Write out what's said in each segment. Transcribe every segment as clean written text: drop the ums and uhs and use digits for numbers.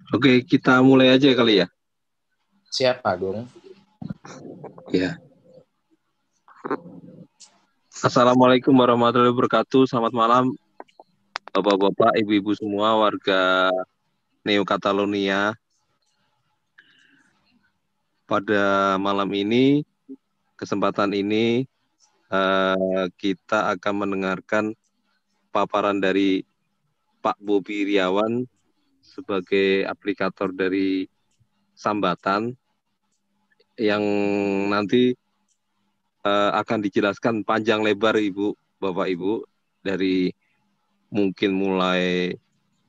Oke, kita mulai aja kali ya. Siap, Pak Agung. Ya. Assalamualaikum warahmatullahi wabarakatuh. Selamat malam, Bapak-bapak, Ibu-ibu semua, warga Neo Catalonia. Pada malam ini, kesempatan ini, kita akan mendengarkan paparan dari Pak Bobi Iriawan sebagai aplikator dari Sambatan yang nanti akan dijelaskan panjang lebar Ibu, Bapak Ibu, dari mungkin mulai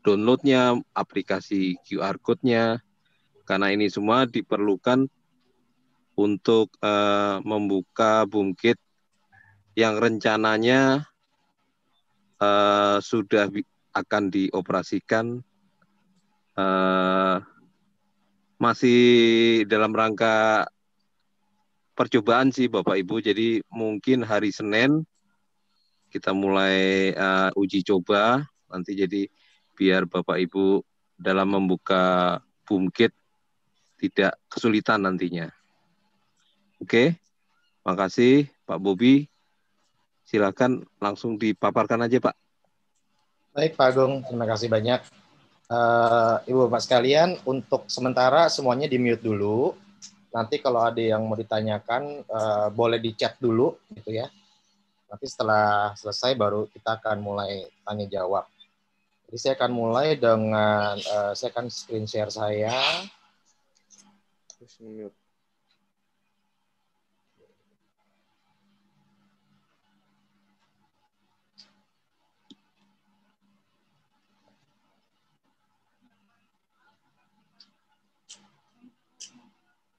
downloadnya, aplikasi QR Code-nya, karena ini semua diperlukan untuk membuka Boomkit yang rencananya sudah akan dioperasikan, masih dalam rangka percobaan sih Bapak Ibu, jadi mungkin hari Senin kita mulai uji coba, nanti jadi biar Bapak Ibu dalam membuka Boomkit tidak kesulitan nantinya. Oke, makasih Pak Bobi. Silakan langsung dipaparkan aja Pak. Baik, Pak Agung. Terima kasih banyak. Ibu Bapak sekalian, untuk sementara semuanya di-mute dulu. Nanti kalau ada yang mau ditanyakan, boleh di-chat dulu, gitu ya. Nanti setelah selesai baru kita akan mulai tanya jawab. Jadi saya akan mulai dengan, saya akan screen share saya.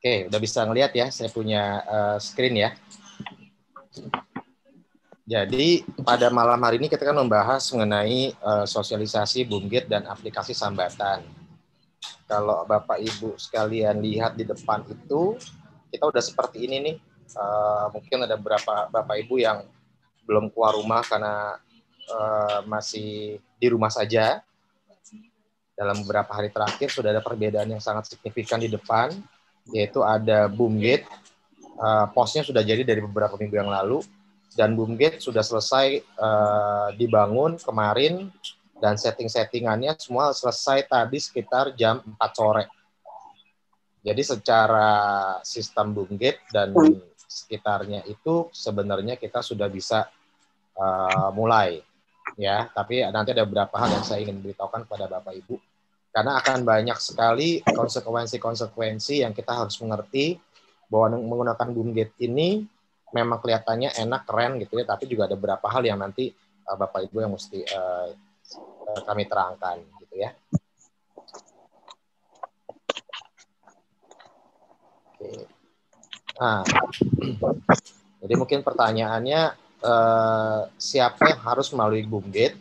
Oke, udah bisa ngelihat ya, saya punya screen ya. Jadi pada malam hari ini kita akan membahas mengenai sosialisasi Boomkit dan aplikasi Sambatan. Kalau Bapak Ibu sekalian lihat di depan itu, kita udah seperti ini nih. Mungkin ada beberapa Bapak Ibu yang belum keluar rumah karena masih di rumah saja. Dalam beberapa hari terakhir sudah ada perbedaan yang sangat signifikan di depan, yaitu ada Boomkit. Posnya sudah jadi dari beberapa minggu yang lalu, dan Boomkit sudah selesai dibangun kemarin, dan setting-settingannya semua selesai tadi sekitar jam 4 sore. Jadi secara sistem Boomkit dan sekitarnya itu sebenarnya kita sudah bisa mulai. Ya, tapi nanti ada beberapa hal yang saya ingin beritahukan kepada Bapak Ibu. Karena akan banyak sekali konsekuensi-konsekuensi yang kita harus mengerti bahwa menggunakan Boomkit ini memang kelihatannya enak, keren gitu ya, tapi juga ada beberapa hal yang nanti Bapak Ibu yang mesti kami terangkan gitu ya. Oke. Nah, jadi mungkin pertanyaannya siapa yang harus melalui Boomkit?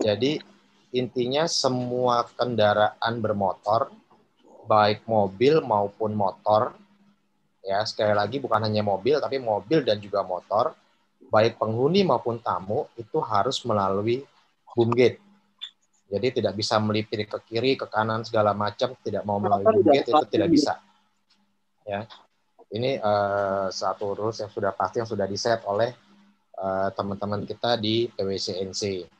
Jadi intinya semua kendaraan bermotor, baik mobil maupun motor, ya sekali lagi bukan hanya mobil, tapi mobil dan juga motor, baik penghuni maupun tamu, itu harus melalui Boomkit. Jadi tidak bisa melipir ke kiri, ke kanan, segala macam, tidak mau melalui Boomkit, itu tidak bisa. Ya, ini satu rules yang sudah pasti, yang sudah di-set oleh teman-teman kita di PWCNC.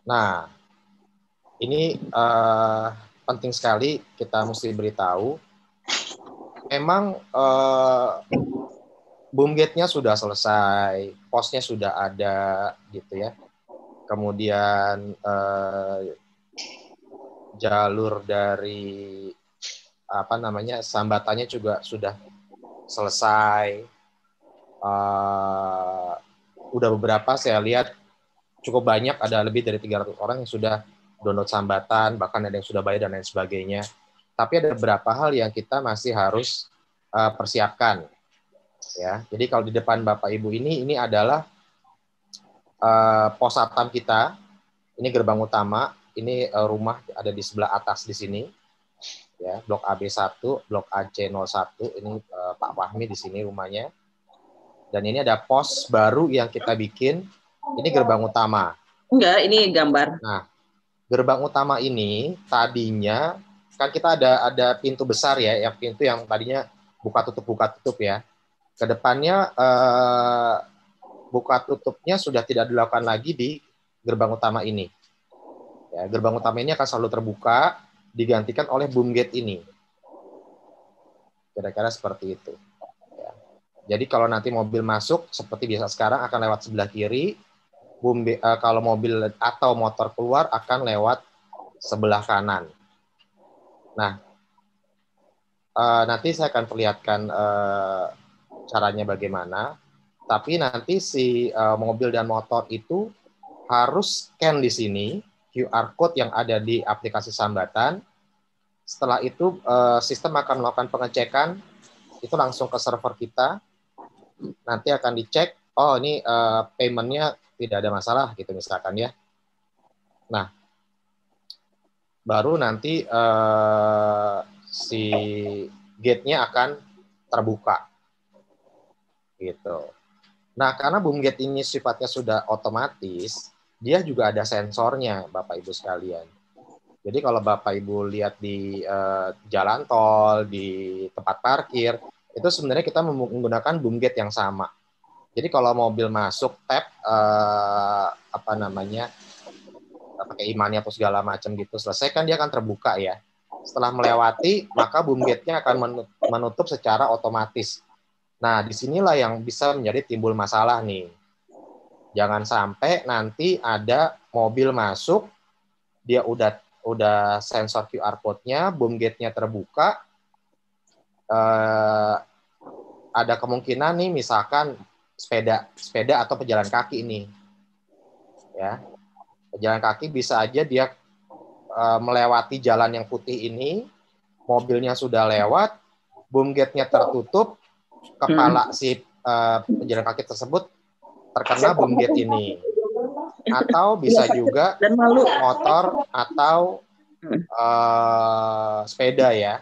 Nah, ini penting sekali kita mesti beritahu. Memang Boomkit-nya sudah selesai, posnya sudah ada, gitu ya. Kemudian jalur dari sambatannya juga sudah selesai. Udah beberapa saya lihat cukup banyak, ada lebih dari 300 orang yang sudah download Sambatan, bahkan ada yang sudah bayar dan lain sebagainya. Tapi ada beberapa hal yang kita masih harus persiapkan. Ya, jadi kalau di depan Bapak Ibu ini adalah pos satpam kita. Ini gerbang utama. Ini rumah ada di sebelah atas di sini. Ya, blok AB1, blok AC01. Ini Pak Fahmi di sini rumahnya. Dan ini ada pos baru yang kita bikin. Ini gerbang utama. Enggak, ini gambar. Nah, gerbang utama ini tadinya kan kita ada pintu besar ya, yang pintu yang tadinya buka tutup ya. Kedepannya buka tutupnya sudah tidak dilakukan lagi di gerbang utama ini. Ya, gerbang utama ini akan selalu terbuka, digantikan oleh boom gate ini. Kira-kira seperti itu. Ya. Jadi kalau nanti mobil masuk seperti biasa sekarang akan lewat sebelah kiri, kalau mobil atau motor keluar akan lewat sebelah kanan. Nah, nanti saya akan perlihatkan caranya bagaimana. Tapi nanti si mobil dan motor itu harus scan di sini QR code yang ada di aplikasi Sambatan. Setelah itu sistem akan melakukan pengecekan, itu langsung ke server kita. Nanti akan dicek, oh ini payment-nya tidak ada masalah gitu misalkan ya. Nah, baru nanti si gate-nya akan terbuka. Gitu. Nah, karena boom gate ini sifatnya sudah otomatis, dia juga ada sensornya, Bapak Ibu sekalian. Jadi kalau Bapak Ibu lihat di jalan tol, di tempat parkir, itu sebenarnya kita menggunakan boom gate yang sama. Jadi kalau mobil masuk tap pakai imannya atau segala macam gitu, selesai kan dia akan terbuka ya. Setelah melewati, maka boom gate-nya akan menutup secara otomatis. Nah, disinilah yang bisa menjadi timbul masalah nih. Jangan sampai nanti ada mobil masuk, dia udah sensor QR code-nya, boom gate-nya terbuka, ada kemungkinan nih misalkan sepeda atau pejalan kaki ini, ya, pejalan kaki bisa aja dia melewati jalan yang putih ini, mobilnya sudah lewat, boom gate-nya tertutup, kepala si pejalan kaki tersebut terkena boom gate ini. Atau bisa juga motor atau sepeda ya.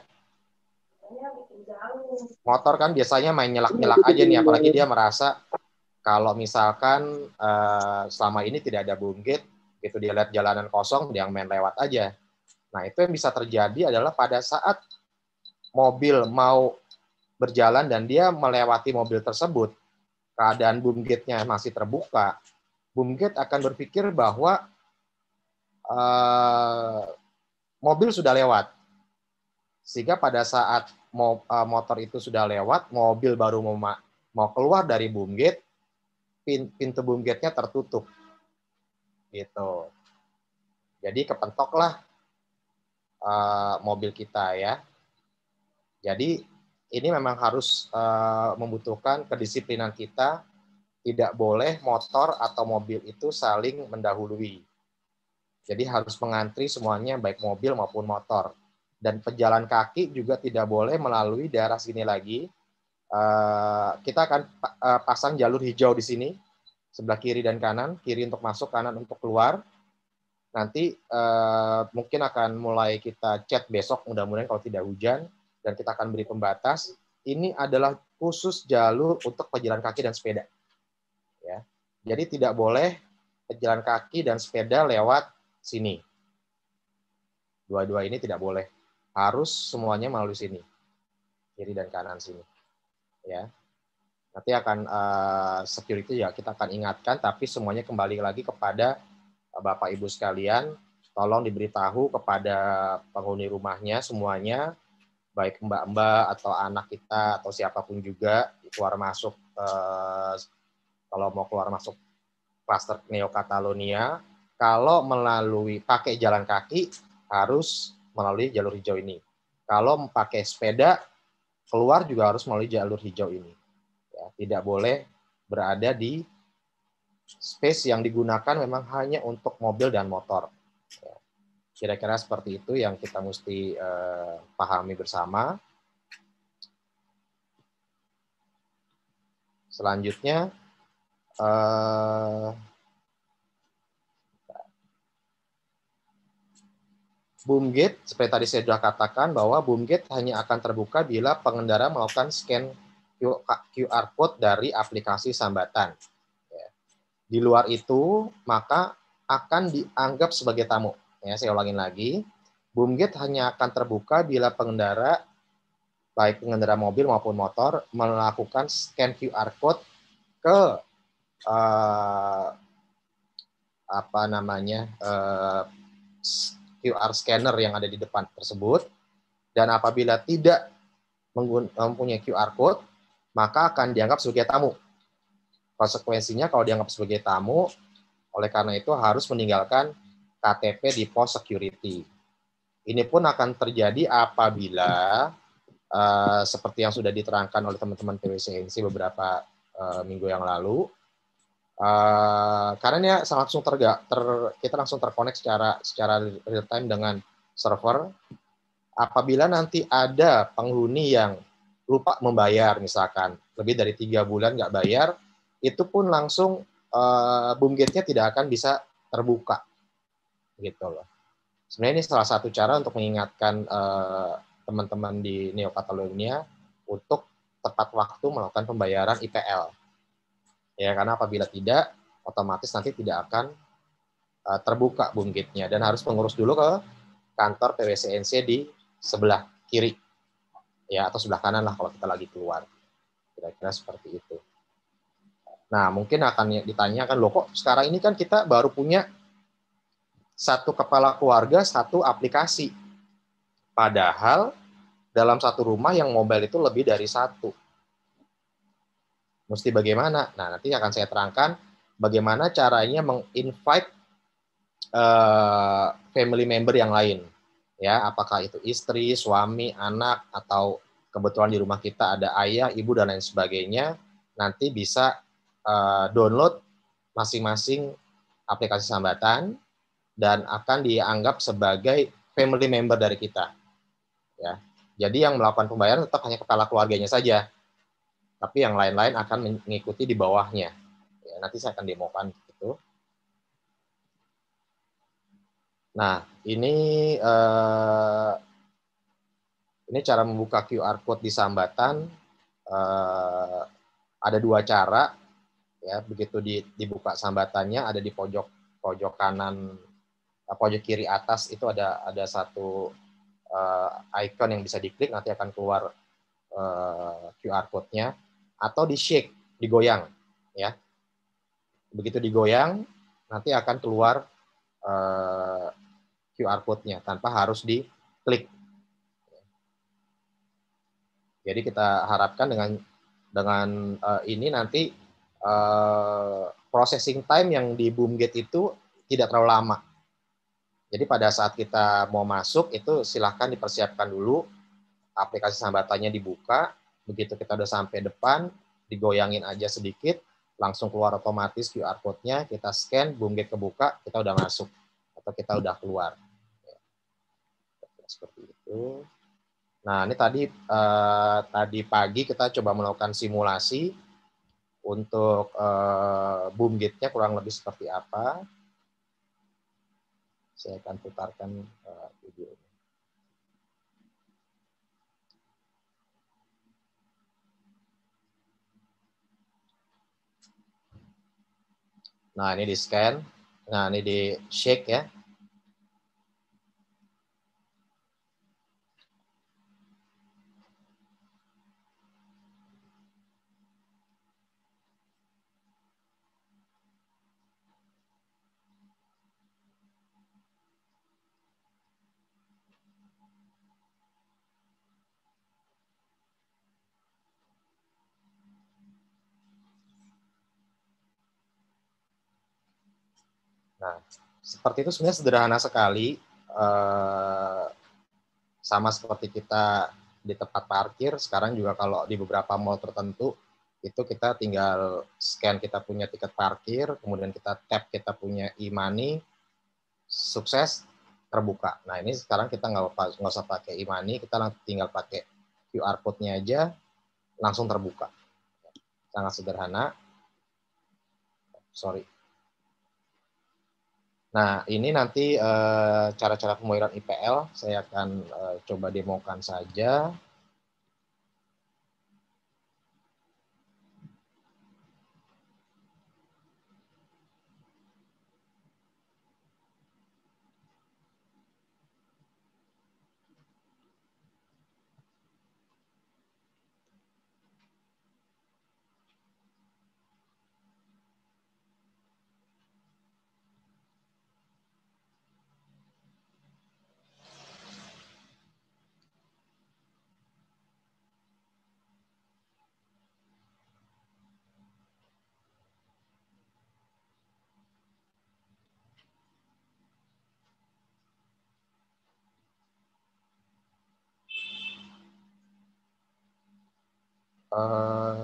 Motor kan biasanya main nyelak-nyelak aja nih, apalagi dia merasa kalau misalkan selama ini tidak ada boom gate, gitu dia lihat jalanan kosong, dia main lewat aja. Nah, itu yang bisa terjadi adalah pada saat mobil mau berjalan dan dia melewati mobil tersebut, keadaan boom gate-nya masih terbuka, boom gate akan berpikir bahwa mobil sudah lewat. Sehingga pada saat motor itu sudah lewat, mobil baru mau keluar dari boom gate, pintu boom gate-nya tertutup. Gitu. Jadi kepentoklah mobil kita ya. Jadi ini memang harus membutuhkan kedisiplinan kita, tidak boleh motor atau mobil itu saling mendahului. Jadi harus mengantri semuanya, baik mobil maupun motor. Dan pejalan kaki juga tidak boleh melalui daerah sini lagi. Kita akan pasang jalur hijau di sini, sebelah kiri dan kanan, kiri untuk masuk, kanan untuk keluar. Nanti mungkin akan mulai kita chat besok, mudah-mudahan kalau tidak hujan, dan kita akan beri pembatas. Ini adalah khusus jalur untuk pejalan kaki dan sepeda. Ya. Jadi tidak boleh pejalan kaki dan sepeda lewat sini. Dua-dua ini tidak boleh. Harus semuanya melalui sini. Kiri dan kanan sini. Ya. Nanti akan security ya kita akan ingatkan, tapi semuanya kembali lagi kepada Bapak Ibu sekalian. Tolong diberitahu kepada penghuni rumahnya semuanya, baik mbak-mbak atau anak kita atau siapapun juga keluar masuk, kalau mau keluar masuk klaster Neo Catalonia, kalau melalui pakai jalan kaki harus melalui jalur hijau ini. Kalau pakai sepeda keluar juga harus melalui jalur hijau ini. Ya, tidak boleh berada di space yang digunakan memang hanya untuk mobil dan motor. Ya, kira-kira seperti itu yang kita mesti pahami bersama. Selanjutnya, boom gate, seperti tadi saya sudah katakan bahwa boom gate hanya akan terbuka bila pengendara melakukan scan QR code dari aplikasi Sambatan. Di luar itu, maka akan dianggap sebagai tamu. Ya, saya ulangin lagi. Boomgate hanya akan terbuka bila pengendara, baik pengendara mobil maupun motor, melakukan scan QR code ke apa namanya QR scanner yang ada di depan tersebut. Dan apabila tidak mempunyai QR code, maka akan dianggap sebagai tamu. Konsekuensinya kalau dianggap sebagai tamu, oleh karena itu harus meninggalkan KTP di pos security. Ini pun akan terjadi apabila seperti yang sudah diterangkan oleh teman-teman PWCNC beberapa minggu yang lalu, karena ini langsung kita langsung terkonek secara real time dengan server. Apabila nanti ada penghuni yang lupa membayar, misalkan lebih dari 3 bulan nggak bayar, itu pun langsung Boomgate-nya tidak akan bisa terbuka, gitu loh. Sebenarnya ini salah satu cara untuk mengingatkan teman-teman di Neo Catalonia untuk tepat waktu melakukan pembayaran IPL. Ya, karena apabila tidak, otomatis nanti tidak akan terbuka Boomgate-nya dan harus mengurus dulu ke kantor PWCNC di sebelah kiri, ya, atau sebelah kanan lah kalau kita lagi keluar. Kira-kira seperti itu. Nah, mungkin akan ditanyakan, loh kok sekarang ini kan kita baru punya satu kepala keluarga, satu aplikasi. Padahal dalam satu rumah yang mobile itu lebih dari satu. Mesti bagaimana? Nah, nanti akan saya terangkan bagaimana caranya meng-invite family member yang lain. Ya, apakah itu istri, suami, anak, atau kebetulan di rumah kita ada ayah, ibu, dan lain sebagainya, nanti bisa download masing-masing aplikasi Sambatan dan akan dianggap sebagai family member dari kita. Ya, jadi yang melakukan pembayaran tetap hanya kepala keluarganya saja, tapi yang lain-lain akan mengikuti di bawahnya. Ya, nanti saya akan demokan itu. Nah, ini cara membuka QR code di Sambatan. Ada 2 cara. Ya, begitu dibuka sambatannya, ada di pojok kanan, pojok kiri atas itu ada satu icon yang bisa diklik, nanti akan keluar QR code-nya, atau di shake, digoyang, ya. Begitu digoyang, nanti akan keluar QR code-nya tanpa harus diklik. Jadi kita harapkan dengan ini nanti processing time yang di Boomgate itu tidak terlalu lama. Jadi pada saat kita mau masuk itu silahkan dipersiapkan dulu, aplikasi sambatannya dibuka, begitu kita udah sampai depan, digoyangin aja sedikit, langsung keluar otomatis QR code-nya, kita scan, Boomgate kebuka, kita udah masuk atau kita udah keluar. Seperti itu. Nah, ini tadi pagi kita coba melakukan simulasi untuk Boomgate-nya kurang lebih seperti apa. Saya akan putarkan video ini. Nah, ini di scan. Nah, ini di shake ya. Nah, seperti itu sebenarnya sederhana sekali. Sama seperti kita di tempat parkir, sekarang juga kalau di beberapa mall tertentu, itu kita tinggal scan kita punya tiket parkir, kemudian kita tap kita punya e-money, sukses, terbuka. Nah, ini sekarang kita nggak usah pakai e-money, kita tinggal pakai QR code-nya aja, langsung terbuka. Sangat sederhana. Sorry. Nah, ini nanti cara-cara pembayaran IPL, saya akan coba demokan saja.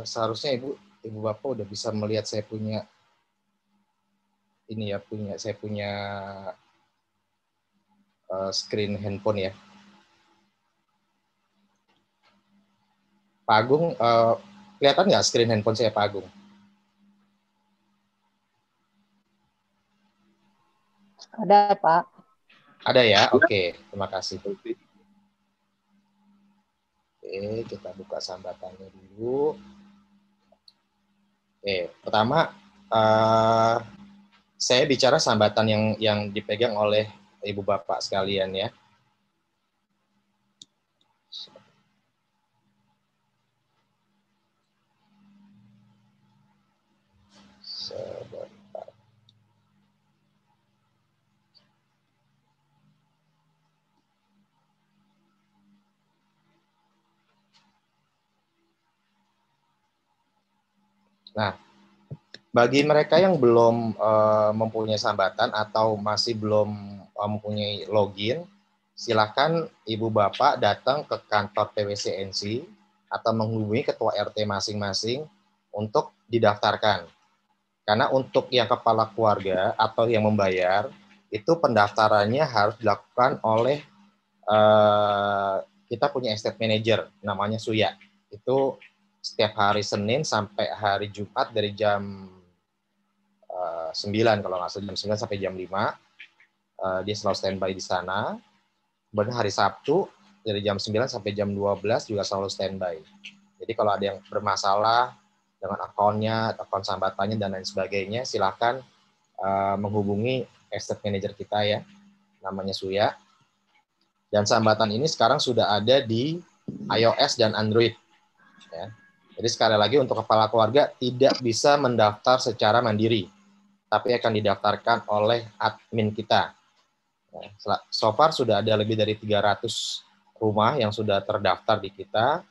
Seharusnya ibu bapak udah bisa melihat saya punya screen handphone ya. Pak Agung, kelihatan nggak screen handphone saya, Pak Agung? Ada, Pak. Ada ya? Oke, terima kasih. Oke, kita buka sambatannya dulu. Oke, pertama saya bicara sambatan yang dipegang oleh ibu bapak sekalian ya. Nah, bagi mereka yang belum mempunyai sambatan atau masih belum mempunyai login, silakan ibu bapak datang ke kantor PWCNC atau menghubungi ketua RT masing-masing untuk didaftarkan. Karena untuk yang kepala keluarga atau yang membayar, itu pendaftarannya harus dilakukan oleh kita punya estate manager, namanya Suya. Itu setiap hari Senin sampai hari Jumat dari jam 9 kalau nggak salah, jam 9 sampai jam 5 dia selalu standby di sana. Kemudian hari Sabtu dari jam 9 sampai jam 12 juga selalu standby. Jadi kalau ada yang bermasalah dengan akunnya, akun sambatannya dan lain sebagainya, silakan menghubungi estate manager kita ya, namanya Suya. Dan sambatan ini sekarang sudah ada di iOS dan Android. Ya. Jadi sekali lagi untuk kepala keluarga tidak bisa mendaftar secara mandiri, tapi akan didaftarkan oleh admin kita. So far sudah ada lebih dari 300 rumah yang sudah terdaftar di kita.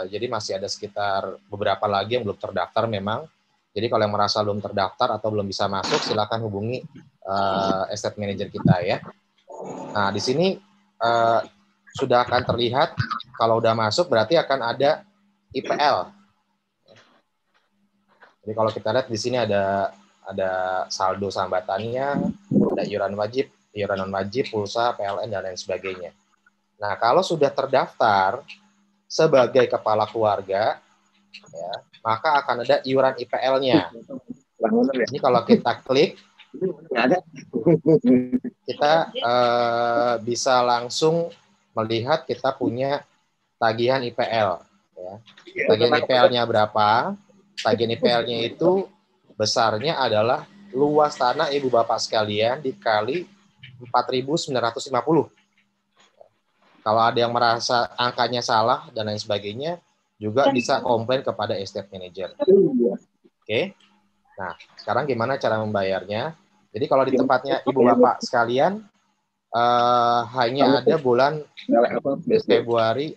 Jadi masih ada sekitar beberapa lagi yang belum terdaftar memang. Jadi kalau yang merasa belum terdaftar atau belum bisa masuk, silakan hubungi estate manager kita ya. Nah, di sini sudah akan terlihat kalau udah masuk berarti akan ada IPL. Jadi kalau kita lihat di sini ada saldo sambatannya, ada iuran wajib, iuran non wajib, pulsa, PLN dan lain sebagainya. Nah, kalau sudah terdaftar sebagai kepala keluarga, ya, maka akan ada iuran IPL-nya. Ini kalau kita klik, kita bisa langsung melihat kita punya tagihan IPL. Ya. Tagihan IPL-nya berapa? Tagihan IPL-nya itu besarnya adalah luas tanah ibu bapak sekalian dikali 4.950. Kalau ada yang merasa angkanya salah dan lain sebagainya, juga bisa komplain kepada estate manager. Oke. Nah, sekarang gimana cara membayarnya? Jadi kalau di tempatnya ibu bapak sekalian, hanya ada bulan Februari.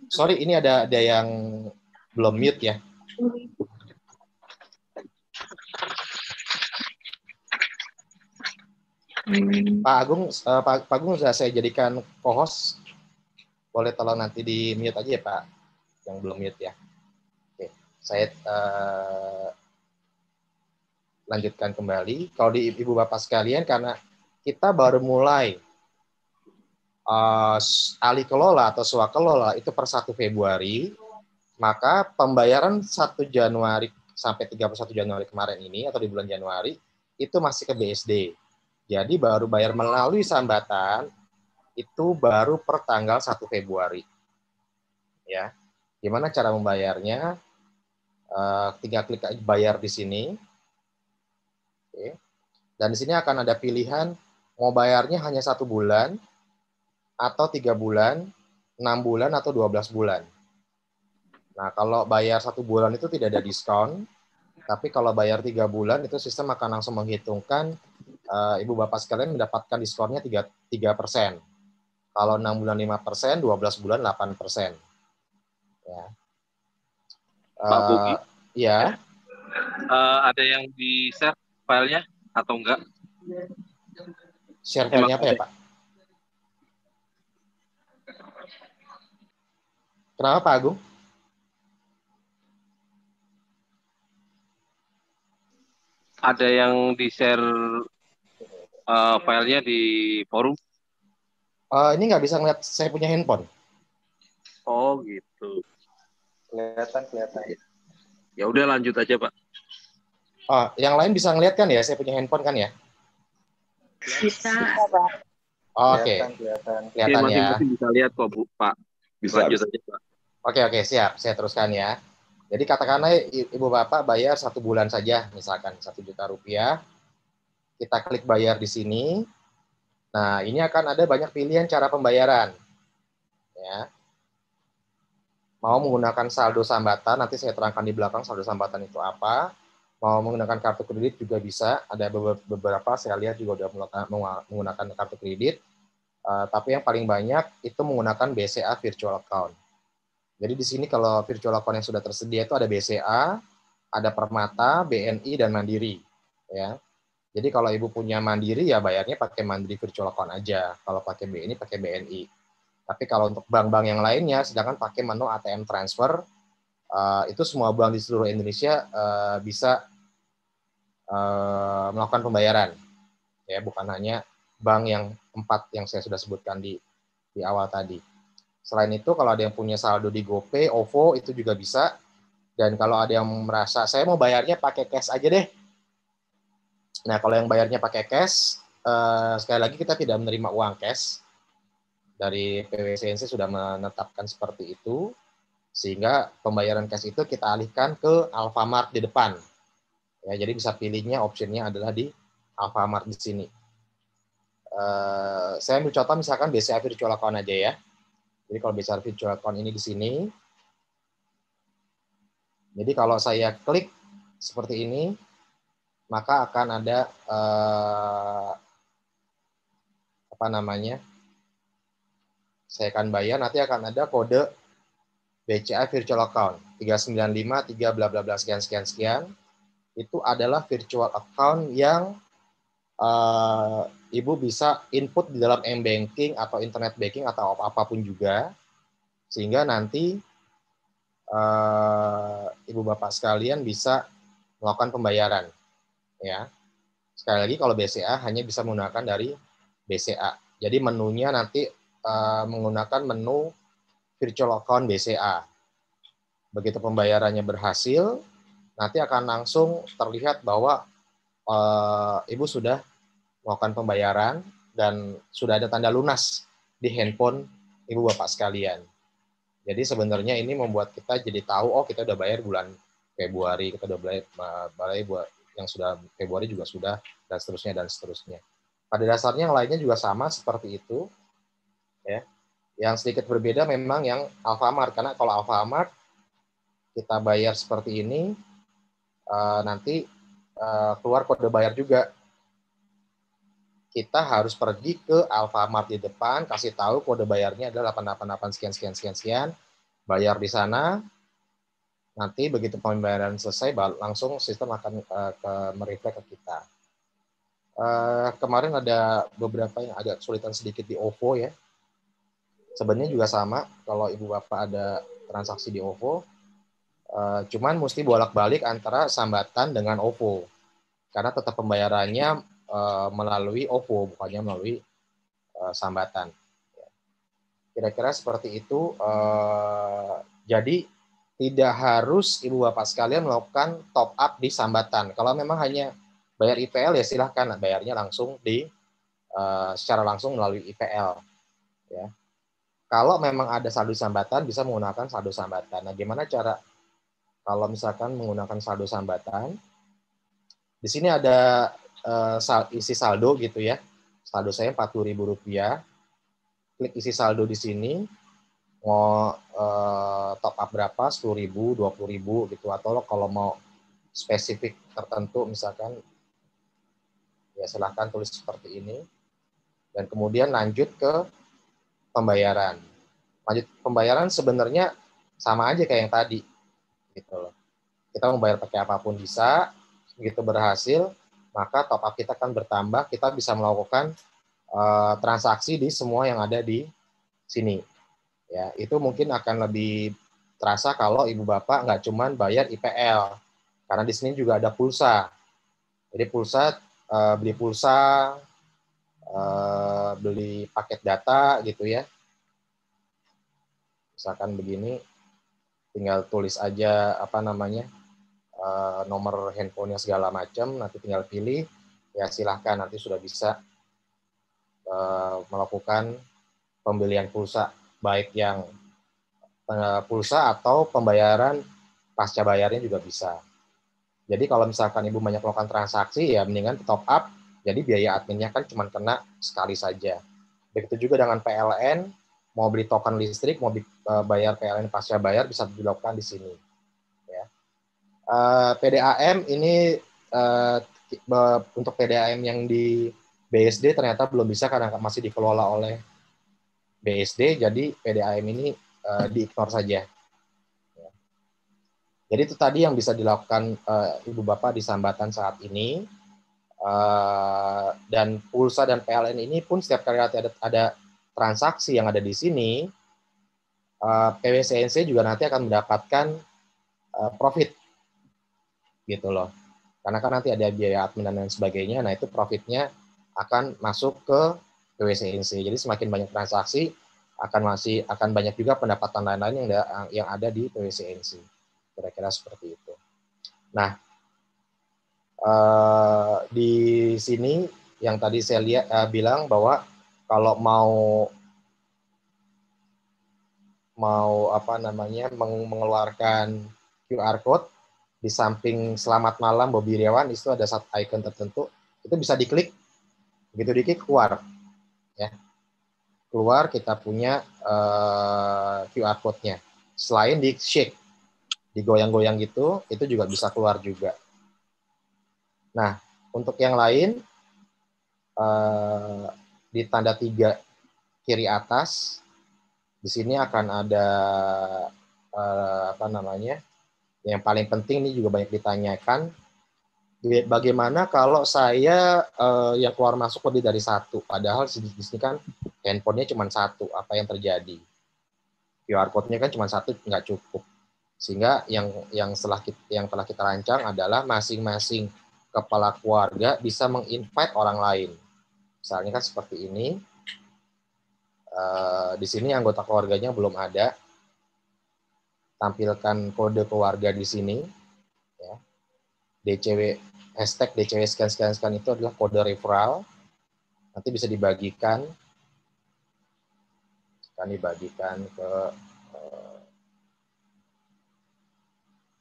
Sorry, ini ada yang belum mute ya. Pak Agung sudah saya jadikan co-host. Boleh tolong nanti di mute aja ya Pak, yang belum mute ya. Oke, saya lanjutkan kembali. Kalau di ibu bapak sekalian, karena kita baru mulai alih kelola atau swakelola itu per 1 Februari, maka pembayaran 1 Januari sampai 31 Januari kemarin ini atau di bulan Januari itu masih ke BSD. Jadi baru bayar melalui sambatan itu baru per tanggal 1 Februari. Ya. Gimana cara membayarnya? Tinggal klik bayar di sini. Oke. Dan di sini akan ada pilihan mau bayarnya hanya 1 bulan, atau 3 bulan, 6 bulan, atau 12 bulan. Nah, kalau bayar 1 bulan itu tidak ada diskon, tapi kalau bayar 3 bulan itu sistem akan langsung menghitungkan ibu bapak sekalian mendapatkan diskonnya 3%. Kalau 6 bulan 5%, 12 bulan 8%. Ya. Pak Bogi? Ya. Ada yang di-share filenya atau enggak? Share filenya apa ya, Pak? Kenapa Pak Agung? Ada yang di-share filenya di forum. Ini nggak bisa ngeliat saya punya handphone. Oh gitu. Kelihatan. Ya udah lanjut aja Pak. Oh, yang lain bisa ngeliat kan ya? Saya punya handphone kan ya? Bisa. Bisa, Pak. Oke. Oke, Kelihatan ya. masing-masing bisa lihat kok Bu, Pak. Lanjut aja Pak. Oke, siap. Saya teruskan ya. Jadi katakanlah Ibu Bapak bayar 1 bulan saja, misalkan 1 juta rupiah. Kita klik bayar di sini. Nah, ini akan ada banyak pilihan cara pembayaran. Ya. Mau menggunakan saldo sambatan, nanti saya terangkan di belakang saldo sambatan itu apa. Mau menggunakan kartu kredit juga bisa. Ada beberapa saya lihat juga sudah menggunakan kartu kredit. Tapi yang paling banyak itu menggunakan BCA virtual account. Jadi di sini kalau virtual account yang sudah tersedia itu ada BCA, ada Permata, BNI, dan Mandiri. Ya. Jadi kalau Ibu punya Mandiri ya bayarnya pakai Mandiri virtual account aja. Kalau pakai BNI pakai BNI. Tapi kalau untuk bank-bank yang lainnya, sedangkan pakai menu ATM transfer, itu semua bank di seluruh Indonesia bisa melakukan pembayaran. Ya, bukan hanya bank yang 4 yang saya sudah sebutkan di awal tadi. Selain itu, kalau ada yang punya saldo di GoPay, OVO, itu juga bisa. Dan kalau ada yang merasa, saya mau bayarnya pakai cash aja deh. Nah, kalau yang bayarnya pakai cash, sekali lagi kita tidak menerima uang cash. Dari PWCNC sudah menetapkan seperti itu, sehingga pembayaran cash itu kita alihkan ke Alfamart di depan. Ya, jadi bisa pilihnya, optionnya adalah di Alfamart di sini. Saya ambil contoh misalkan BCA Virtual Account aja ya. Jadi kalau BCA Virtual Account ini di sini, jadi kalau saya klik seperti ini, maka akan ada apa namanya? Saya akan bayar, nanti akan ada kode BCA Virtual Account 3953 bla bla bla sekian sekian sekian. Itu adalah virtual account yang Ibu bisa input di dalam m-banking atau internet banking atau apapun juga, sehingga nanti Ibu Bapak sekalian bisa melakukan pembayaran. Ya, sekali lagi kalau BCA hanya bisa menggunakan dari BCA. Jadi menunya nanti menggunakan menu virtual account BCA. Begitu pembayarannya berhasil, nanti akan langsung terlihat bahwa Ibu sudah melakukan pembayaran dan sudah ada tanda lunas di handphone Ibu Bapak sekalian. Jadi sebenarnya ini membuat kita jadi tahu, oh kita udah bayar bulan Februari, kita udah bayar buat yang sudah Februari juga sudah, dan seterusnya dan seterusnya. Pada dasarnya yang lainnya juga sama seperti itu, ya. Yang sedikit berbeda memang yang Alfamart, karena kalau Alfamart kita bayar seperti ini, nanti keluar kode bayar juga. Kita harus pergi ke Alfamart di depan, kasih tahu kode bayarnya adalah 888 sekian sekian sekian sekian, bayar di sana. Nanti begitu pembayaran selesai, langsung sistem akan merefleks ke kita. Kemarin ada beberapa yang agak kesulitan sedikit di OVO ya. Sebenarnya juga sama, kalau Ibu Bapak ada transaksi di OVO, cuman mesti bolak-balik antara Sambatan dengan OVO. Karena tetap pembayarannya melalui OVO, bukannya melalui Sambatan. Kira-kira seperti itu. Jadi tidak harus Ibu Bapak sekalian melakukan top up di Sambatan. Kalau memang hanya bayar IPL ya silahkan bayarnya langsung secara langsung melalui IPL. Ya. Kalau memang ada saldo Sambatan bisa menggunakan saldo Sambatan. Nah, gimana cara kalau misalkan menggunakan saldo Sambatan? Di sini ada isi saldo gitu ya. Saldo saya Rp40.000. Klik isi saldo di sini. Mau top up berapa, 10.000, 20.000 gitu, atau kalau mau spesifik tertentu misalkan ya silahkan tulis seperti ini, dan kemudian lanjut ke pembayaran. Lanjut pembayaran sebenarnya sama aja kayak yang tadi gitu loh. Kita mau bayar pakai apapun bisa, begitu berhasil maka top up kita akan bertambah, kita bisa melakukan transaksi di semua yang ada di sini. Ya, itu mungkin akan lebih terasa kalau ibu bapak nggak cuman bayar IPL, karena di sini juga ada pulsa. Jadi pulsa, beli pulsa, beli paket data gitu ya. Misalkan begini, tinggal tulis aja apa namanya, nomor handphonenya segala macam, nanti tinggal pilih, ya silahkan nanti sudah bisa melakukan pembelian pulsa, baik yang pulsa atau pembayaran pasca bayarnya juga bisa. Jadi kalau misalkan ibu banyak melakukan transaksi, ya mendingan top up, jadi biaya adminnya kan cuma kena sekali saja. Begitu juga dengan PLN, mau beli token listrik, mau bayar PLN pasca bayar, bisa dilakukan di sini. Ya. PDAM ini, untuk PDAM yang di BSD ternyata belum bisa karena masih dikelola oleh BSD, jadi PDAM ini di-ignore saja. Jadi itu tadi yang bisa dilakukan ibu bapak di Sambatan saat ini. Dan pulsa dan PLN ini pun setiap kali ada transaksi yang ada di sini, PWCNC juga nanti akan mendapatkan profit, gitu loh. Karena kan nanti ada biaya admin dan lain sebagainya, nah itu profitnya akan masuk ke PWCNC. Jadi semakin banyak transaksi, akan banyak juga pendapatan lain-lain yang ada di PWCNC. Kira-kira seperti itu. Nah, di sini yang tadi saya lihat bilang bahwa kalau mau apa namanya mengeluarkan QR code, di samping selamat malam Bobi Irawan itu ada satu icon tertentu, itu bisa diklik, begitu diklik keluar, ya keluar kita punya QR code-nya. Selain di shake, digoyang-goyang gitu, itu juga bisa keluar juga. Nah, untuk yang lain, di tanda 3 kiri atas, di sini akan ada apa namanya, yang paling penting ini juga banyak ditanyakan, bagaimana kalau saya yang keluar masuk lebih dari satu, padahal di sini kan handphonenya cuma satu, apa yang terjadi? QR code-nya kan cuma satu, nggak cukup. Sehingga yang telah kita rancang adalah masing-masing kepala keluarga bisa menginvite orang lain. Misalnya kan seperti ini, di sini anggota keluarganya belum ada, tampilkan kode keluarga di sini, ya. DCW, hashtag DCW sekian itu adalah kode referral, nanti bisa dibagikan, ke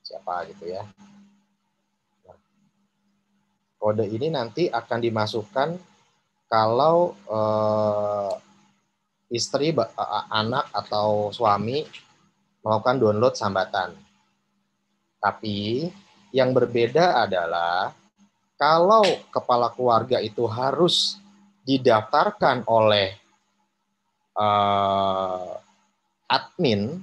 siapa gitu ya. Nah, kode ini nanti akan dimasukkan kalau istri, anak atau suami melakukan download Sambatan. Tapi yang berbeda adalah kalau kepala keluarga itu harus didaftarkan oleh admin.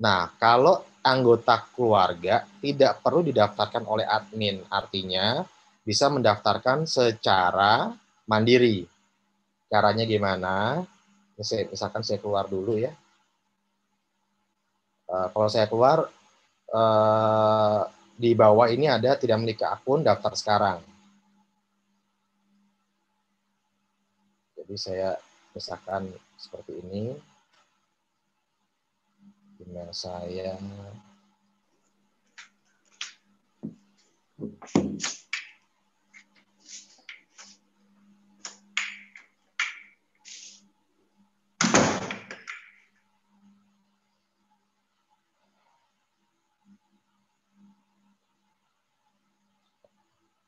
Nah, kalau anggota keluarga tidak perlu didaftarkan oleh admin, artinya bisa mendaftarkan secara mandiri. Caranya gimana? Misalkan saya keluar dulu ya. Kalau saya keluar, di bawah ini ada tidak memiliki akun, daftar sekarang. Jadi saya misalkan seperti ini. Email saya.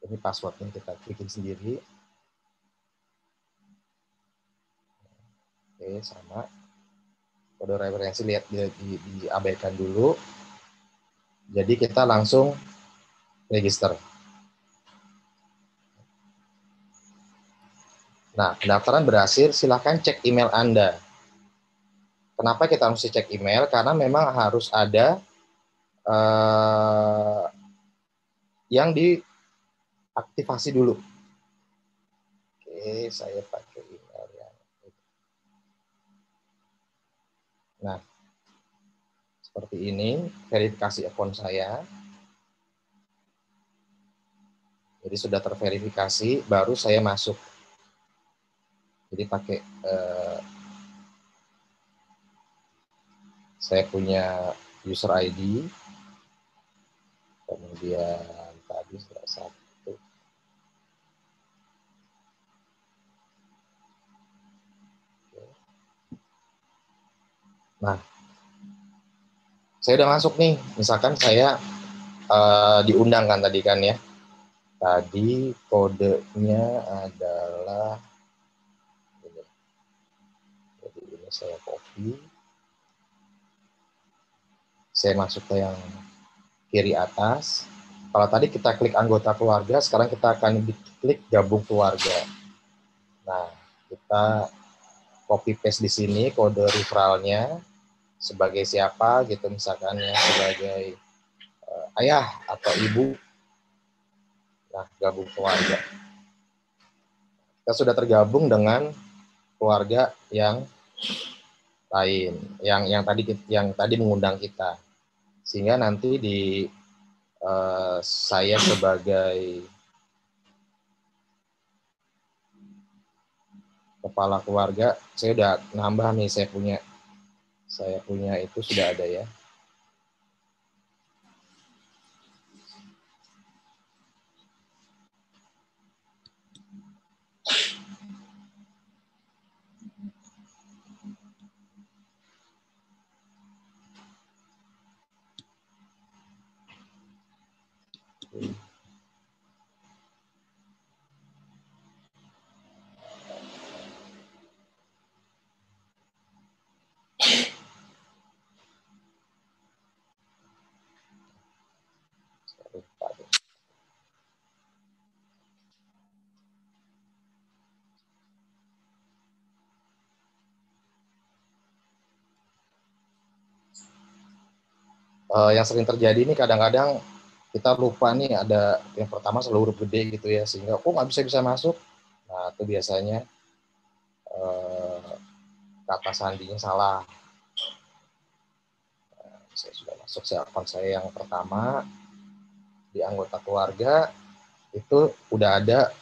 Ini passwordnya kita bikin sendiri. Oke, sama. Kode referensi lihat diabaikan dulu. Jadi kita langsung register. Nah, pendaftaran berhasil, silahkan cek email Anda. Kenapa kita mesti cek email? Karena memang harus ada yang diaktifasi dulu. Oke, saya pakai email yang Nah, seperti ini verifikasi akun saya. Jadi sudah terverifikasi, baru saya masuk. Jadi pakai saya punya user ID, kemudian tadi salah satu. Nah, saya udah masuk nih. Misalkan saya diundang kan tadi kan ya. Tadi kodenya adalah ini. Jadi ini saya copy. Saya masuk ke yang kiri atas. Kalau tadi kita klik anggota keluarga, sekarang kita akan klik gabung keluarga. Nah, kita copy paste di sini kode referralnya sebagai siapa gitu misalkan ya, sebagai ayah atau ibu. Nah, gabung keluarga. Kita sudah tergabung dengan keluarga yang lain, yang tadi mengundang kita. Sehingga nanti di saya sebagai kepala keluarga, saya udah nambah nih, saya punya itu sudah ada ya. Yang sering terjadi ini kadang-kadang kita lupa nih, ada yang pertama selalu huruf gede gitu ya, sehingga nggak bisa masuk. Nah, itu biasanya kata sandinya salah. Nah, saya sudah masuk, akun saya yang pertama di anggota keluarga itu udah ada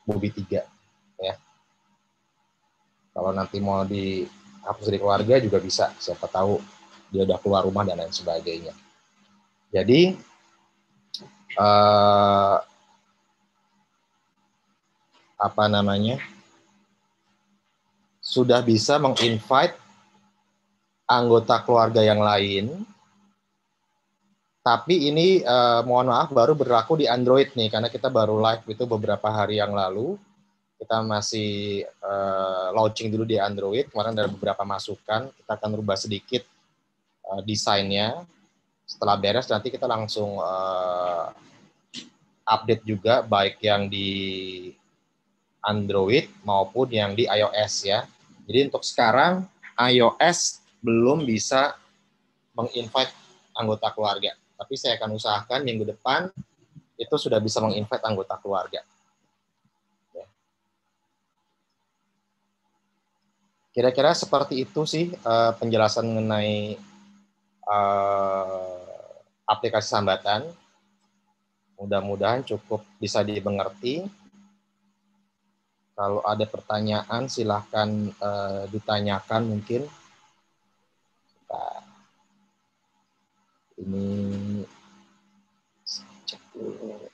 Bobi 3 ya. Kalau nanti mau dihapus dari keluarga juga bisa, siapa tahu dia udah keluar rumah dan lain sebagainya. Jadi apa namanya, sudah bisa menginvite anggota keluarga yang lain, tapi ini mohon maaf baru berlaku di Android nih, karena kita baru live itu beberapa hari yang lalu. Kita masih launching dulu di Android, kemarin ada beberapa masukan, kita akan rubah sedikit desainnya. Setelah beres nanti kita langsung update juga, baik yang di Android maupun yang di iOS ya. Jadi untuk sekarang iOS belum bisa menginvite anggota keluarga, tapi saya akan usahakan minggu depan itu sudah bisa menginvite anggota keluarga. Kira-kira seperti itu sih penjelasan mengenai aplikasi Sambatan. Mudah-mudahan cukup bisa dimengerti. Kalau ada pertanyaan silahkan ditanyakan mungkin. Nah, ini cek dulu.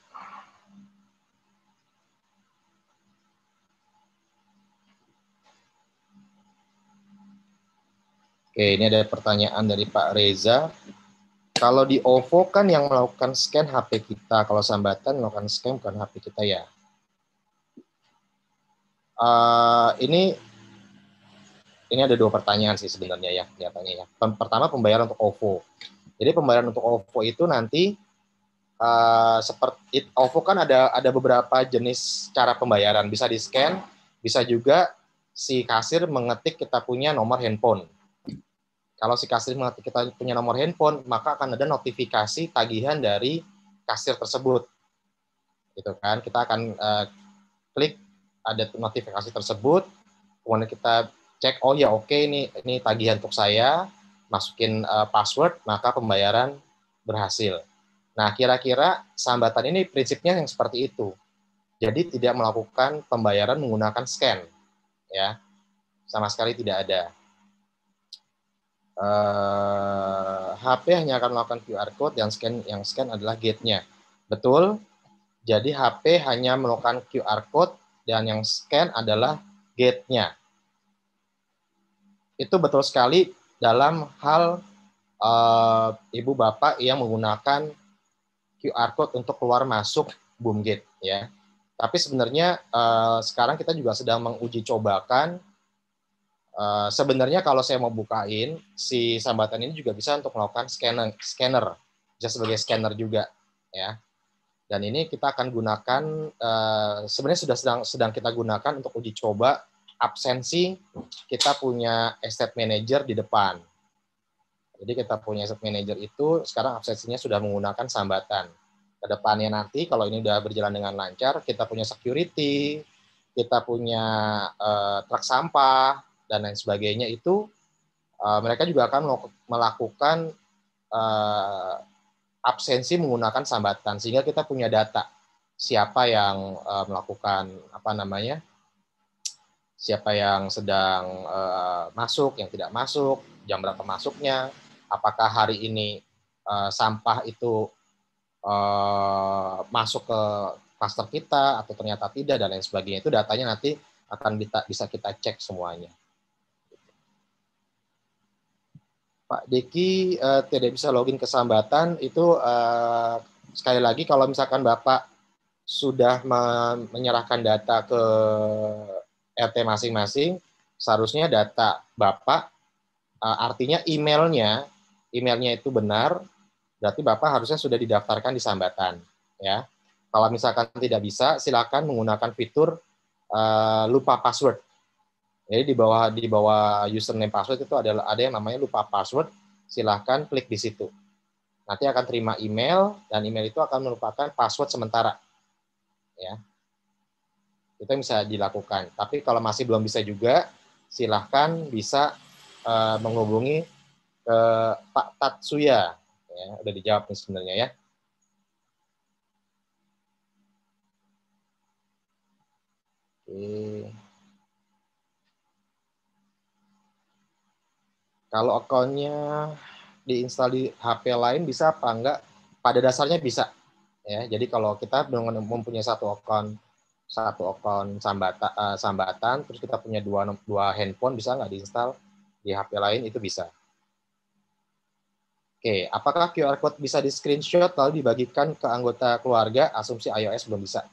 Oke, ini ada pertanyaan dari Pak Reza. Kalau di OVO kan yang melakukan scan HP kita, kalau Sambatan melakukan scan bukan HP kita ya. Ini ada dua pertanyaan sih sebenarnya ya, kelihatannya ya. Pertama, pembayaran untuk OVO. Jadi pembayaran untuk OVO itu nanti seperti OVO kan ada beberapa jenis cara pembayaran, bisa di scan, bisa juga si kasir mengetik kita punya nomor handphone. Kalau si kasir mengetik kita punya nomor handphone, maka akan ada notifikasi tagihan dari kasir tersebut. Gitu kan? Kita akan klik ada notifikasi tersebut, kemudian kita cek, oh ya oke, ini tagihan untuk saya, masukin password, maka pembayaran berhasil. Nah, kira-kira sambatan ini prinsipnya yang seperti itu. Jadi tidak melakukan pembayaran menggunakan scan, ya, sama sekali tidak ada. HP hanya akan melakukan QR code, yang scan adalah gate-nya. Betul. Jadi HP hanya melakukan QR code dan yang scan adalah gate-nya. Itu betul sekali dalam hal ibu bapak yang menggunakan QR code untuk keluar masuk BoomGate, ya. Tapi sebenarnya sekarang kita juga sedang menguji cobakan. Sebenarnya kalau saya mau bukain, si sambatan ini juga bisa untuk melakukan scanner, bisa sebagai scanner juga, ya. Dan ini kita akan gunakan, sebenarnya sedang kita gunakan untuk uji coba absensi. Kita punya asset manager di depan. Jadi kita punya asset manager itu sekarang absensinya sudah menggunakan sambatan. Kedepannya nanti kalau ini udah berjalan dengan lancar, kita punya security, kita punya truk sampah dan lain sebagainya, itu mereka juga akan melakukan absensi menggunakan sambatan, sehingga kita punya data siapa yang melakukan siapa yang sedang masuk, yang tidak masuk, jam berapa masuknya, apakah hari ini sampah itu masuk ke klaster kita atau ternyata tidak dan lain sebagainya. Itu datanya nanti akan bisa kita cek semuanya. Pak Deki tidak bisa login ke sambatan itu, sekali lagi kalau misalkan Bapak sudah menyerahkan data ke RT masing-masing, seharusnya data Bapak, artinya emailnya itu benar, berarti Bapak harusnya sudah didaftarkan di sambatan, ya. Kalau misalkan tidak bisa, silakan menggunakan fitur lupa password. Jadi di bawah username password itu ada yang namanya lupa password. Silakan klik di situ. Nanti akan terima email dan email itu akan merupakan password sementara, ya. Itu yang bisa dilakukan. Tapi kalau masih belum bisa juga, silahkan bisa menghubungi ke Pak Tatsuya. Ya, udah dijawab nih sebenarnya, ya. Oke. Kalau akunnya diinstal di HP lain bisa apa enggak? Pada dasarnya bisa, ya. Jadi kalau kita mempunyai satu akun sambatan, terus kita punya dua handphone, bisa nggak diinstal di HP lain? Itu bisa. Oke, apakah QR code bisa di screenshot lalu dibagikan ke anggota keluarga? Asumsi iOS belum bisa.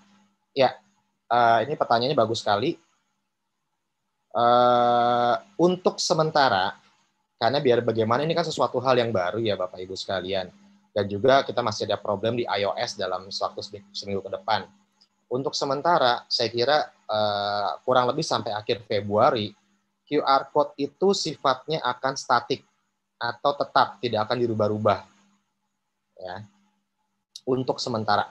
Ya, ini pertanyaannya bagus sekali. Untuk sementara, karena biar bagaimana ini kan sesuatu hal yang baru ya Bapak Ibu sekalian. Dan juga kita masih ada problem di iOS dalam waktu seminggu ke depan. Untuk sementara, saya kira kurang lebih sampai akhir Februari, QR code itu sifatnya akan statik atau tetap tidak akan dirubah-rubah, ya, untuk sementara.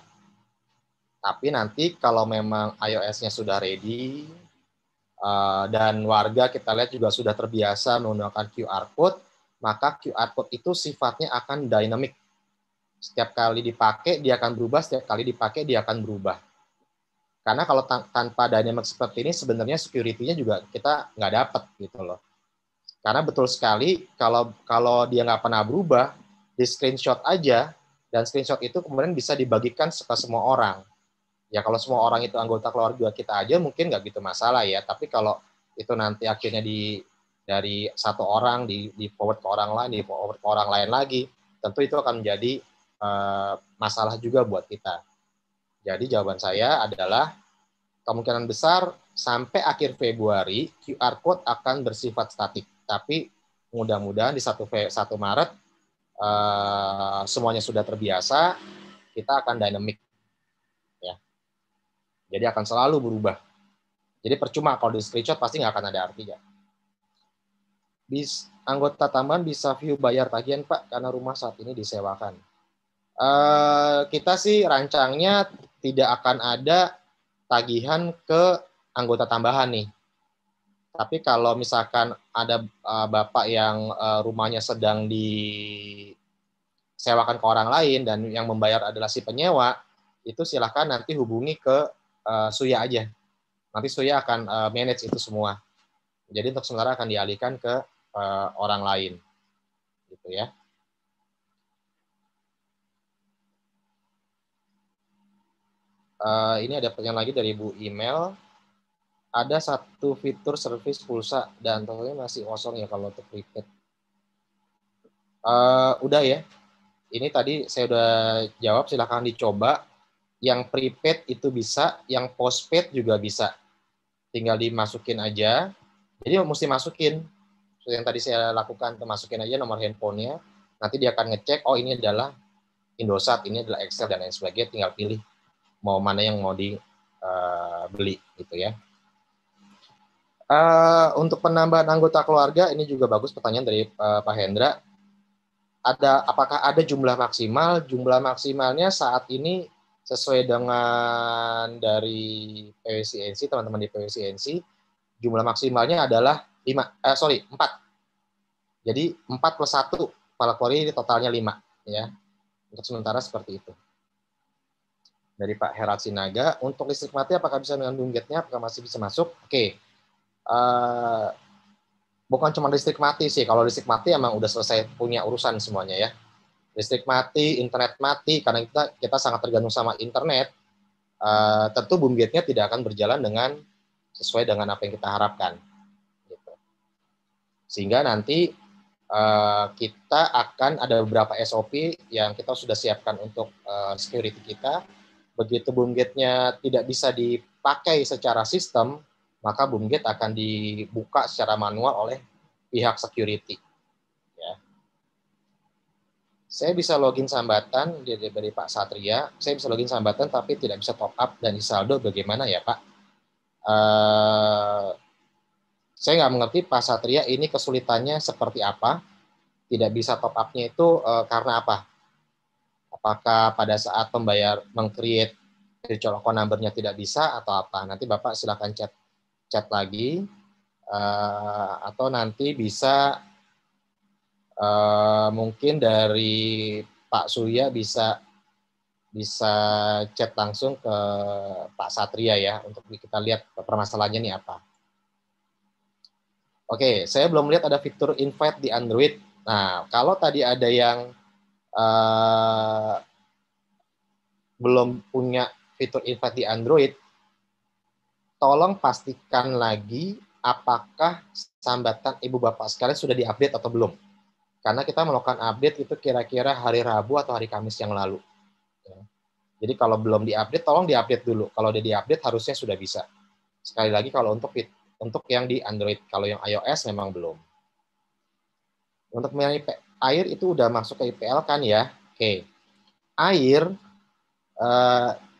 Tapi nanti kalau memang iOS-nya sudah ready dan warga kita lihat juga sudah terbiasa menggunakan QR code, maka QR code itu sifatnya akan dynamic. Setiap kali dipakai dia akan berubah, setiap kali dipakai dia akan berubah. Karena kalau tanpa dynamic seperti ini sebenarnya security-nya juga kita nggak dapat gitu loh. Karena betul sekali kalau dia nggak pernah berubah, di screenshot aja, dan screenshot itu kemudian bisa dibagikan ke semua orang. Ya kalau semua orang itu anggota keluarga kita aja mungkin nggak gitu masalah ya, tapi kalau itu nanti akhirnya dari satu orang di forward ke orang lain, di forward ke orang lain lagi, tentu itu akan menjadi masalah juga buat kita. Jadi jawaban saya adalah kemungkinan besar sampai akhir Februari QR code akan bersifat statik. Tapi mudah-mudahan di 1 Maret semuanya sudah terbiasa, kita akan dynamic, ya. Jadi akan selalu berubah. Jadi percuma kalau di screenshot pasti nggak akan ada artinya. Anggota tambahan bisa view bayar tagihan Pak karena rumah saat ini disewakan. Kita sih rancangnya tidak akan ada tagihan ke anggota tambahan nih. Tapi kalau misalkan ada Bapak yang rumahnya sedang disewakan ke orang lain dan yang membayar adalah si penyewa, itu silakan nanti hubungi ke Suya aja. Nanti Suya akan manage itu semua. Jadi untuk sementara akan dialihkan ke orang lain, gitu ya. Ini ada pertanyaan lagi dari Bu email. Ada satu fitur service pulsa dan tentunya masih kosong ya kalau untuk prepaid. Udah ya. Ini tadi saya udah jawab, silahkan dicoba. Yang prepaid itu bisa, yang postpaid juga bisa. Tinggal dimasukin aja. Jadi mesti masukin. Yang tadi saya lakukan, masukin aja nomor handphonenya. Nanti dia akan ngecek, oh ini adalah Indosat, ini adalah Excel, dan lain sebagainya. Tinggal pilih mau mana yang mau dibeli gitu ya. Untuk penambahan anggota keluarga, ini juga bagus pertanyaan dari Pak Hendra. Apakah ada jumlah maksimal? Jumlah maksimalnya saat ini sesuai dengan dari PWCNC, teman-teman di PWCNC, jumlah maksimalnya adalah 4. Jadi 4 plus 1 kepala keluarga, ini totalnya 5 ya. Untuk sementara seperti itu. Dari Pak Herat Sinaga, untuk listrik mati apakah bisa dengan boomgate-nya? Apakah masih bisa masuk? Oke. Bukan cuma listrik mati sih. Kalau listrik mati emang udah selesai punya urusan semuanya ya. Listrik mati, internet mati, karena kita sangat tergantung sama internet. Tentu boomgate-nya tidak akan berjalan dengan sesuai dengan apa yang kita harapkan. Gitu. Sehingga nanti kita akan ada beberapa SOP yang kita sudah siapkan untuk security kita. Begitu boomgate-nya tidak bisa dipakai secara sistem, maka boomgate akan dibuka secara manual oleh pihak security. Ya. Saya bisa login Sambatan dari Pak Satria. Saya bisa login Sambatan tapi tidak bisa top up dan di saldo bagaimana ya Pak? Saya nggak mengerti Pak Satria ini kesulitannya seperti apa. Tidak bisa top up-nya itu karena apa? Apakah pada saat pembayar meng-create virtual account number-nya tidak bisa atau apa? Nanti Bapak silakan chat lagi atau nanti bisa mungkin dari Pak Surya bisa chat langsung ke Pak Satria ya untuk kita lihat permasalahannya ini apa. Oke, saya belum lihat ada fitur invite di Android. Nah, kalau tadi ada yang belum punya fitur invite di Android, tolong pastikan lagi apakah Sambatan Ibu Bapak sekalian sudah diupdate atau belum. Karena kita melakukan update itu kira-kira hari Rabu atau hari Kamis yang lalu. Jadi kalau belum diupdate, tolong diupdate dulu. Kalau udah diupdate harusnya sudah bisa. Sekali lagi kalau untuk yang di Android, kalau yang iOS memang belum. Untuk air itu udah masuk ke IPL kan ya? Oke. Air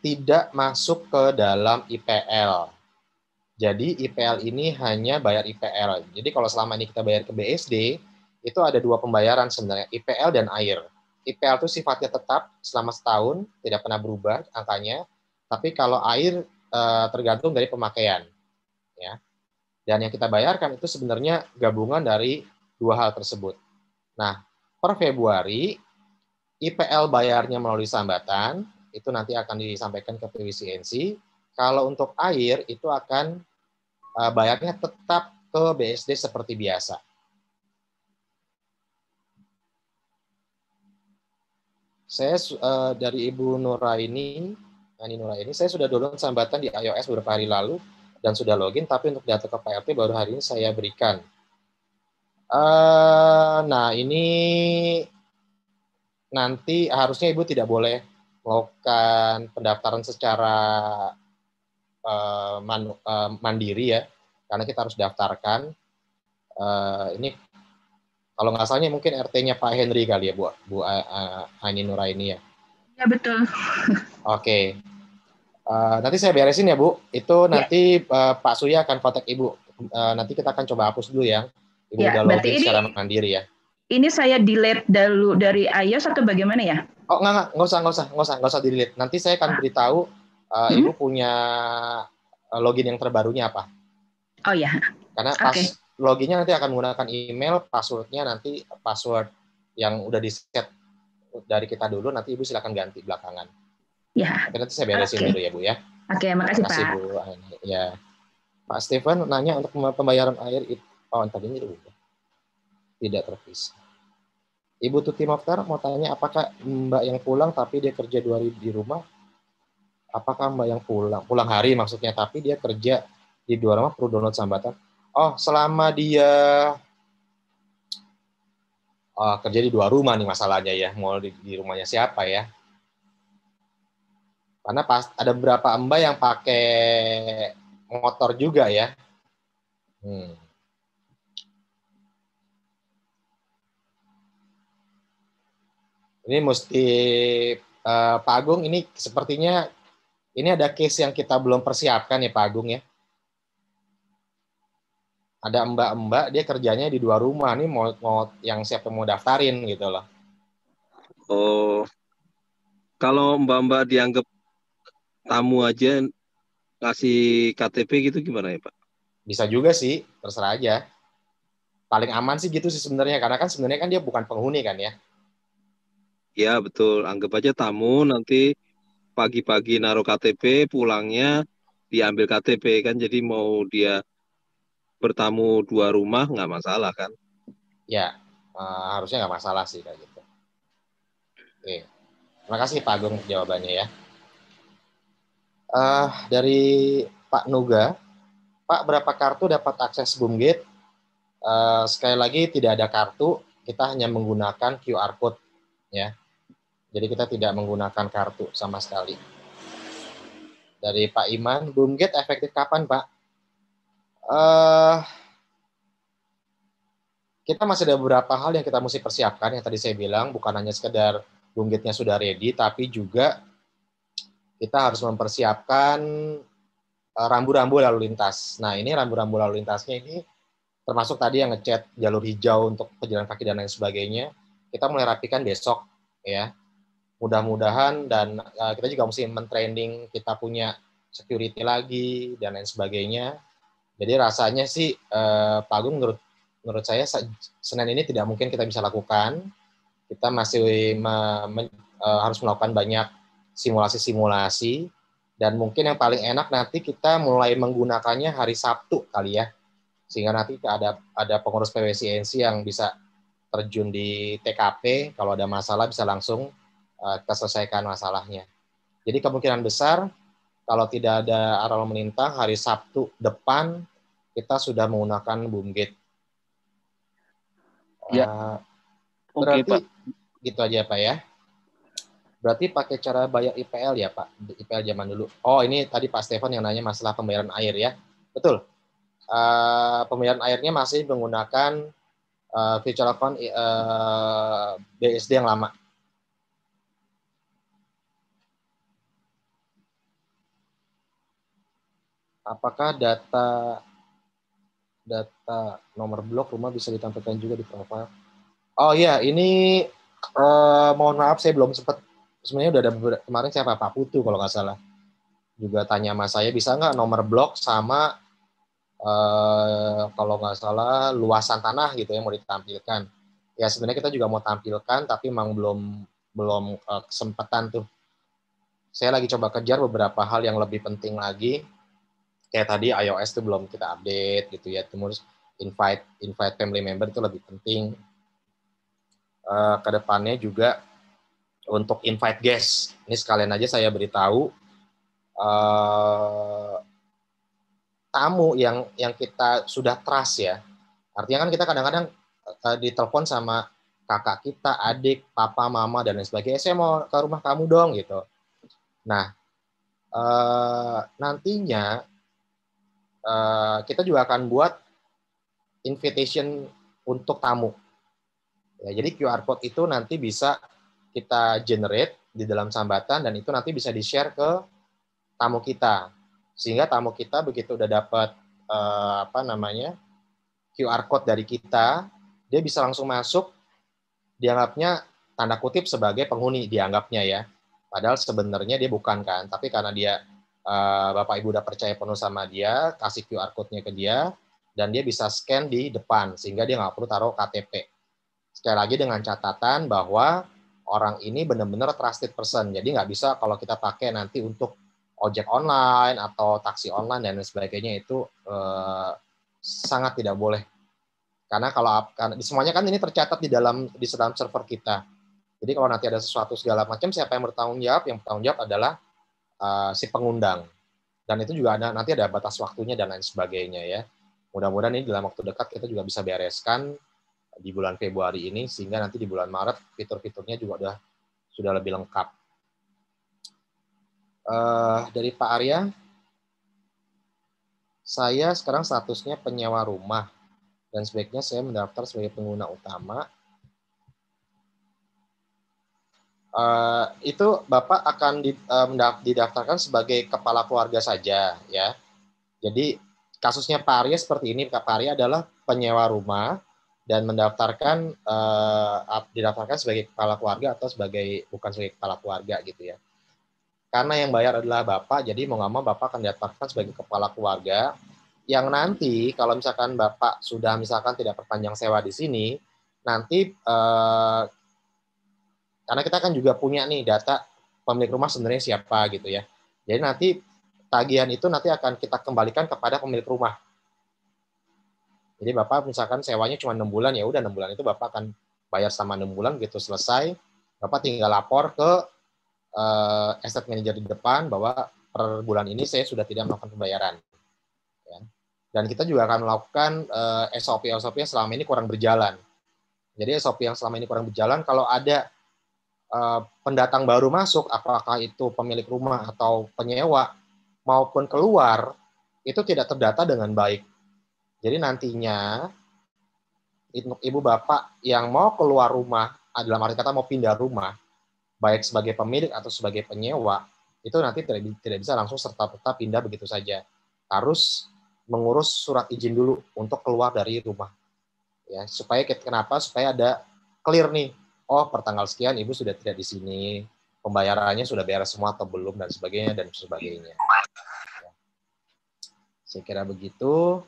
tidak masuk ke dalam IPL. Jadi IPL ini hanya bayar IPL. Jadi kalau selama ini kita bayar ke BSD, itu ada 2 pembayaran sebenarnya, IPL dan air. IPL itu sifatnya tetap selama setahun, tidak pernah berubah angkanya. Tapi kalau air tergantung dari pemakaian. Ya. Dan yang kita bayarkan itu sebenarnya gabungan dari 2 hal tersebut. Nah, per Februari, IPL bayarnya melalui Sambatan, itu nanti akan disampaikan ke PWCNC. Kalau untuk air, itu akan bayarnya tetap ke BSD seperti biasa. Saya dari Ibu Nuraini, saya sudah download Sambatan di iOS beberapa hari lalu dan sudah login, tapi untuk data ke PLT baru hari ini saya berikan. Nah, ini nanti harusnya Ibu tidak boleh melakukan pendaftaran secara mandiri ya, karena kita harus daftarkan. Ini kalau nggak salahnya mungkin RT-nya Pak Henry kali ya, Bu Aini Nuraini ya. Ya betul. Oke. Nanti saya beresin ya Bu. Itu nanti Pak Surya akan kontak Ibu. Nanti kita akan coba hapus dulu ya. Ibu udah login secara mandiri ya. Ini saya delete dulu dari iOS atau bagaimana ya? Oh nggak usah delete. Nanti saya akan beritahu Ibu punya login yang terbarunya apa. Oh ya, Karena oke. pas loginnya nanti akan menggunakan email, passwordnya nanti password yang udah di-set dari kita dulu, nanti Ibu silakan ganti belakangan. Ya, Tapi nanti saya beresin oke. dulu ya Bu ya. Oke, makasih Terima kasih Pak. Bu. Ya, Pak Stephen nanya untuk pembayaran air, oh tadinya itu tidak terpisah. Ibu Tuti Mokhtar mau tanya, apakah Mbak yang pulang tapi dia kerja 2 hari di rumah? Apakah Mbak yang pulang hari maksudnya, tapi dia kerja di 2 rumah perlu download Sambatan? Oh, selama dia kerja di 2 rumah nih masalahnya ya, mau di rumahnya siapa ya? Karena pas ada beberapa Mbak yang pakai motor juga ya. Ini mesti Pak Agung, ini sepertinya ini ada case yang kita belum persiapkan ya Pak Agung ya. Ada mbak-mbak dia kerjanya di 2 rumah nih, mau yang siapa mau daftarin gitu loh. Oh, kalau mbak-mbak dianggap tamu aja ngasih KTP gitu gimana ya Pak? Bisa juga sih, terserah aja. Paling aman sih gitu sih sebenarnya, karena kan sebenarnya kan dia bukan penghuni kan ya. Ya betul, anggap aja tamu, nanti pagi-pagi naruh KTP, pulangnya diambil KTP kan, jadi mau dia bertamu 2 rumah nggak masalah kan? Ya, harusnya nggak masalah sih kayak gitu. Oke, terima kasih Pak Agung jawabannya ya. Dari Pak Nuga, Pak berapa kartu dapat akses Boomgate? Sekali lagi tidak ada kartu, kita hanya menggunakan QR code ya. Jadi kita tidak menggunakan kartu sama sekali. Dari Pak Iman, Boomgate efektif kapan Pak? Kita masih ada beberapa hal yang kita mesti persiapkan, yang tadi saya bilang, bukan hanya sekedar Boomgate-nya sudah ready, tapi juga kita harus mempersiapkan rambu-rambu lalu lintas. Nah, ini rambu-rambu lalu lintasnya ini termasuk tadi yang ngecat jalur hijau untuk pejalan kaki dan lain sebagainya. Kita mulai rapikan besok ya. Mudah-mudahan, dan kita juga mesti mentraining kita punya security lagi dan lain sebagainya. Jadi rasanya sih Pak Agung, menurut saya Senin ini tidak mungkin kita bisa lakukan. Kita masih harus melakukan banyak simulasi-simulasi, dan mungkin yang paling enak nanti kita mulai menggunakannya hari Sabtu kali ya, sehingga nanti ada pengurus PWCNC yang bisa terjun di TKP, kalau ada masalah bisa langsung kita selesaikan masalahnya. Jadi kemungkinan besar kalau tidak ada arah lalu melintang, hari Sabtu depan kita sudah menggunakan Boomgate. Ya, oke Berarti Pak. gitu aja Pak ya. Berarti pakai cara bayar IPL ya Pak, IPL zaman dulu. Oh ini tadi Pak Stefan yang nanya masalah pembayaran air ya. Betul. Pembayaran airnya masih menggunakan virtual account BSD yang lama. Apakah data nomor blok rumah bisa ditampilkan juga di profile? Oh iya, ini mohon maaf saya belum sempat. Sebenarnya udah ada kemarin siapa Pak Putu kalau nggak salah juga tanya sama saya, bisa nggak nomor blok sama kalau nggak salah luasan tanah gitu yang mau ditampilkan. Ya sebenarnya kita juga mau tampilkan, tapi memang belum kesempatan tuh. Saya lagi coba kejar beberapa hal yang lebih penting lagi. Kayak tadi iOS tuh belum kita update gitu ya. Terus invite family member itu lebih penting. Kedepannya juga untuk invite guest. Ini sekalian aja saya beritahu tamu yang kita sudah trust ya. Artinya kan kita kadang-kadang ditelepon sama kakak kita, adik, papa, mama, dan lain sebagainya. Saya mau ke rumah kamu dong gitu. Nah, nantinya kita juga akan buat invitation untuk tamu. Ya, jadi QR code itu nanti bisa kita generate di dalam Sambatan, dan itu nanti bisa di-share ke tamu kita. Sehingga tamu kita begitu udah dapat QR code dari kita, dia bisa langsung masuk, dianggapnya tanda kutip sebagai penghuni, dianggapnya ya. Padahal sebenarnya dia bukan kan, tapi karena dia Bapak Ibu udah percaya penuh sama dia, kasih QR code-nya ke dia, dan dia bisa scan di depan, sehingga dia nggak perlu taruh KTP. Sekali lagi dengan catatan bahwa orang ini benar-benar trusted person, jadi nggak bisa kalau kita pakai nanti untuk ojek online atau taksi online dan lain sebagainya itu sangat tidak boleh. Karena semuanya kan ini tercatat di dalam server kita. Jadi kalau nanti ada sesuatu segala macam, siapa yang bertanggung jawab? Yang bertanggung jawab adalah si pengundang. Dan itu juga nanti ada batas waktunya dan lain sebagainya ya. Mudah-mudahan ini dalam waktu dekat kita juga bisa bereskan di bulan Februari ini, sehingga nanti di bulan Maret fitur-fiturnya juga sudah lebih lengkap. Dari Pak Arya, saya sekarang statusnya penyewa rumah, dan sebaiknya saya mendaftar sebagai pengguna utama. Itu Bapak akan didaftarkan sebagai kepala keluarga saja, ya. Jadi kasusnya Pak Arya seperti ini, Pak Arya adalah penyewa rumah dan didaftarkan sebagai kepala keluarga atau bukan sebagai kepala keluarga gitu ya. Karena yang bayar adalah Bapak, jadi mau nggak mau Bapak akan didaftarkan sebagai kepala keluarga, yang nanti kalau misalkan Bapak sudah misalkan tidak perpanjang sewa di sini, nanti karena kita kan juga punya nih data pemilik rumah sebenarnya siapa gitu ya. Jadi nanti tagihan itu nanti akan kita kembalikan kepada pemilik rumah. Jadi Bapak misalkan sewanya cuma 6 bulan, ya udah 6 bulan itu Bapak akan bayar sama 6 bulan gitu selesai. Bapak tinggal lapor ke asset manager di depan bahwa per bulan ini saya sudah tidak melakukan pembayaran. Ya. Dan kita juga akan melakukan SOP-SOP yang selama ini kurang berjalan. Jadi SOP yang selama ini kurang berjalan, kalau ada pendatang baru masuk, apakah itu pemilik rumah atau penyewa maupun keluar, itu tidak terdata dengan baik. Jadi nantinya ibu bapak yang mau keluar rumah, dalam arti kata mau pindah rumah, baik sebagai pemilik atau sebagai penyewa, itu nanti tidak bisa langsung serta-merta pindah begitu saja. Harus mengurus surat izin dulu untuk keluar dari rumah. Ya, supaya ada clear nih. Oh, pertanggal sekian ibu sudah tidak di sini, pembayarannya sudah beres semua atau belum, dan sebagainya. Ya. Saya kira begitu.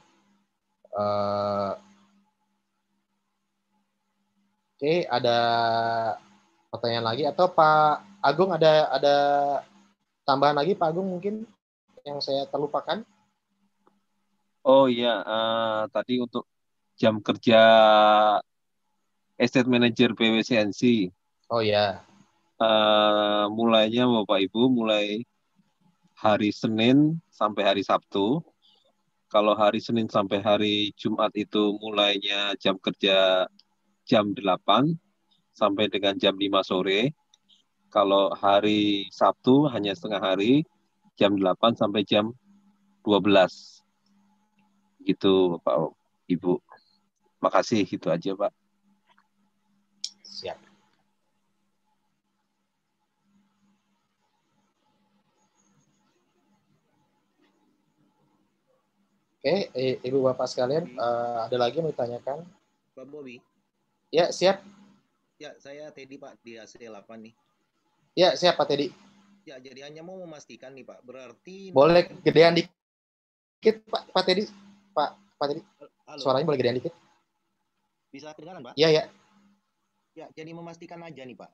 Oke, ada pertanyaan lagi atau Pak Agung ada tambahan lagi Pak Agung mungkin yang saya terlupakan? Oh iya, tadi untuk jam kerja estate manager PWCNC. Oh ya. Mulainya Bapak Ibu mulai hari Senin sampai hari Sabtu. Kalau hari Senin sampai hari Jumat itu mulainya jam kerja jam 8 sampai dengan jam 5 sore. Kalau hari Sabtu hanya setengah hari, jam 8 sampai jam 12. Gitu Bapak Ibu. Makasih, itu aja Pak. Siap. Oke, Ibu Bapak sekalian, ada lagi yang mau ditanyakan? Pak Bobi. Ya, siap. Ya, saya Teddy Pak di AC8 nih. Ya, siap Pak Teddy. Ya, jadi hanya mau memastikan nih Pak, berarti... Boleh gedean dikit Pak Teddy? Pak Teddy, suaranya boleh gedean dikit? Bisa kedengaran Pak? Iya, ya. Ya, jadi memastikan aja nih Pak.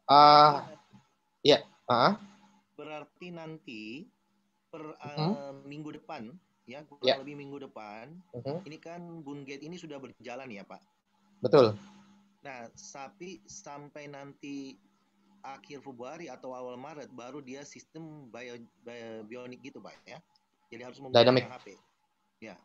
Ya. Berarti nanti per minggu depan, ya kurang lebih minggu depan, ini kan Bungate ini sudah berjalan ya Pak? Betul. Nah, tapi sampai nanti akhir Februari atau awal Maret baru dia sistem bionik gitu Pak ya? Jadi harus menggunakan HP. Ya.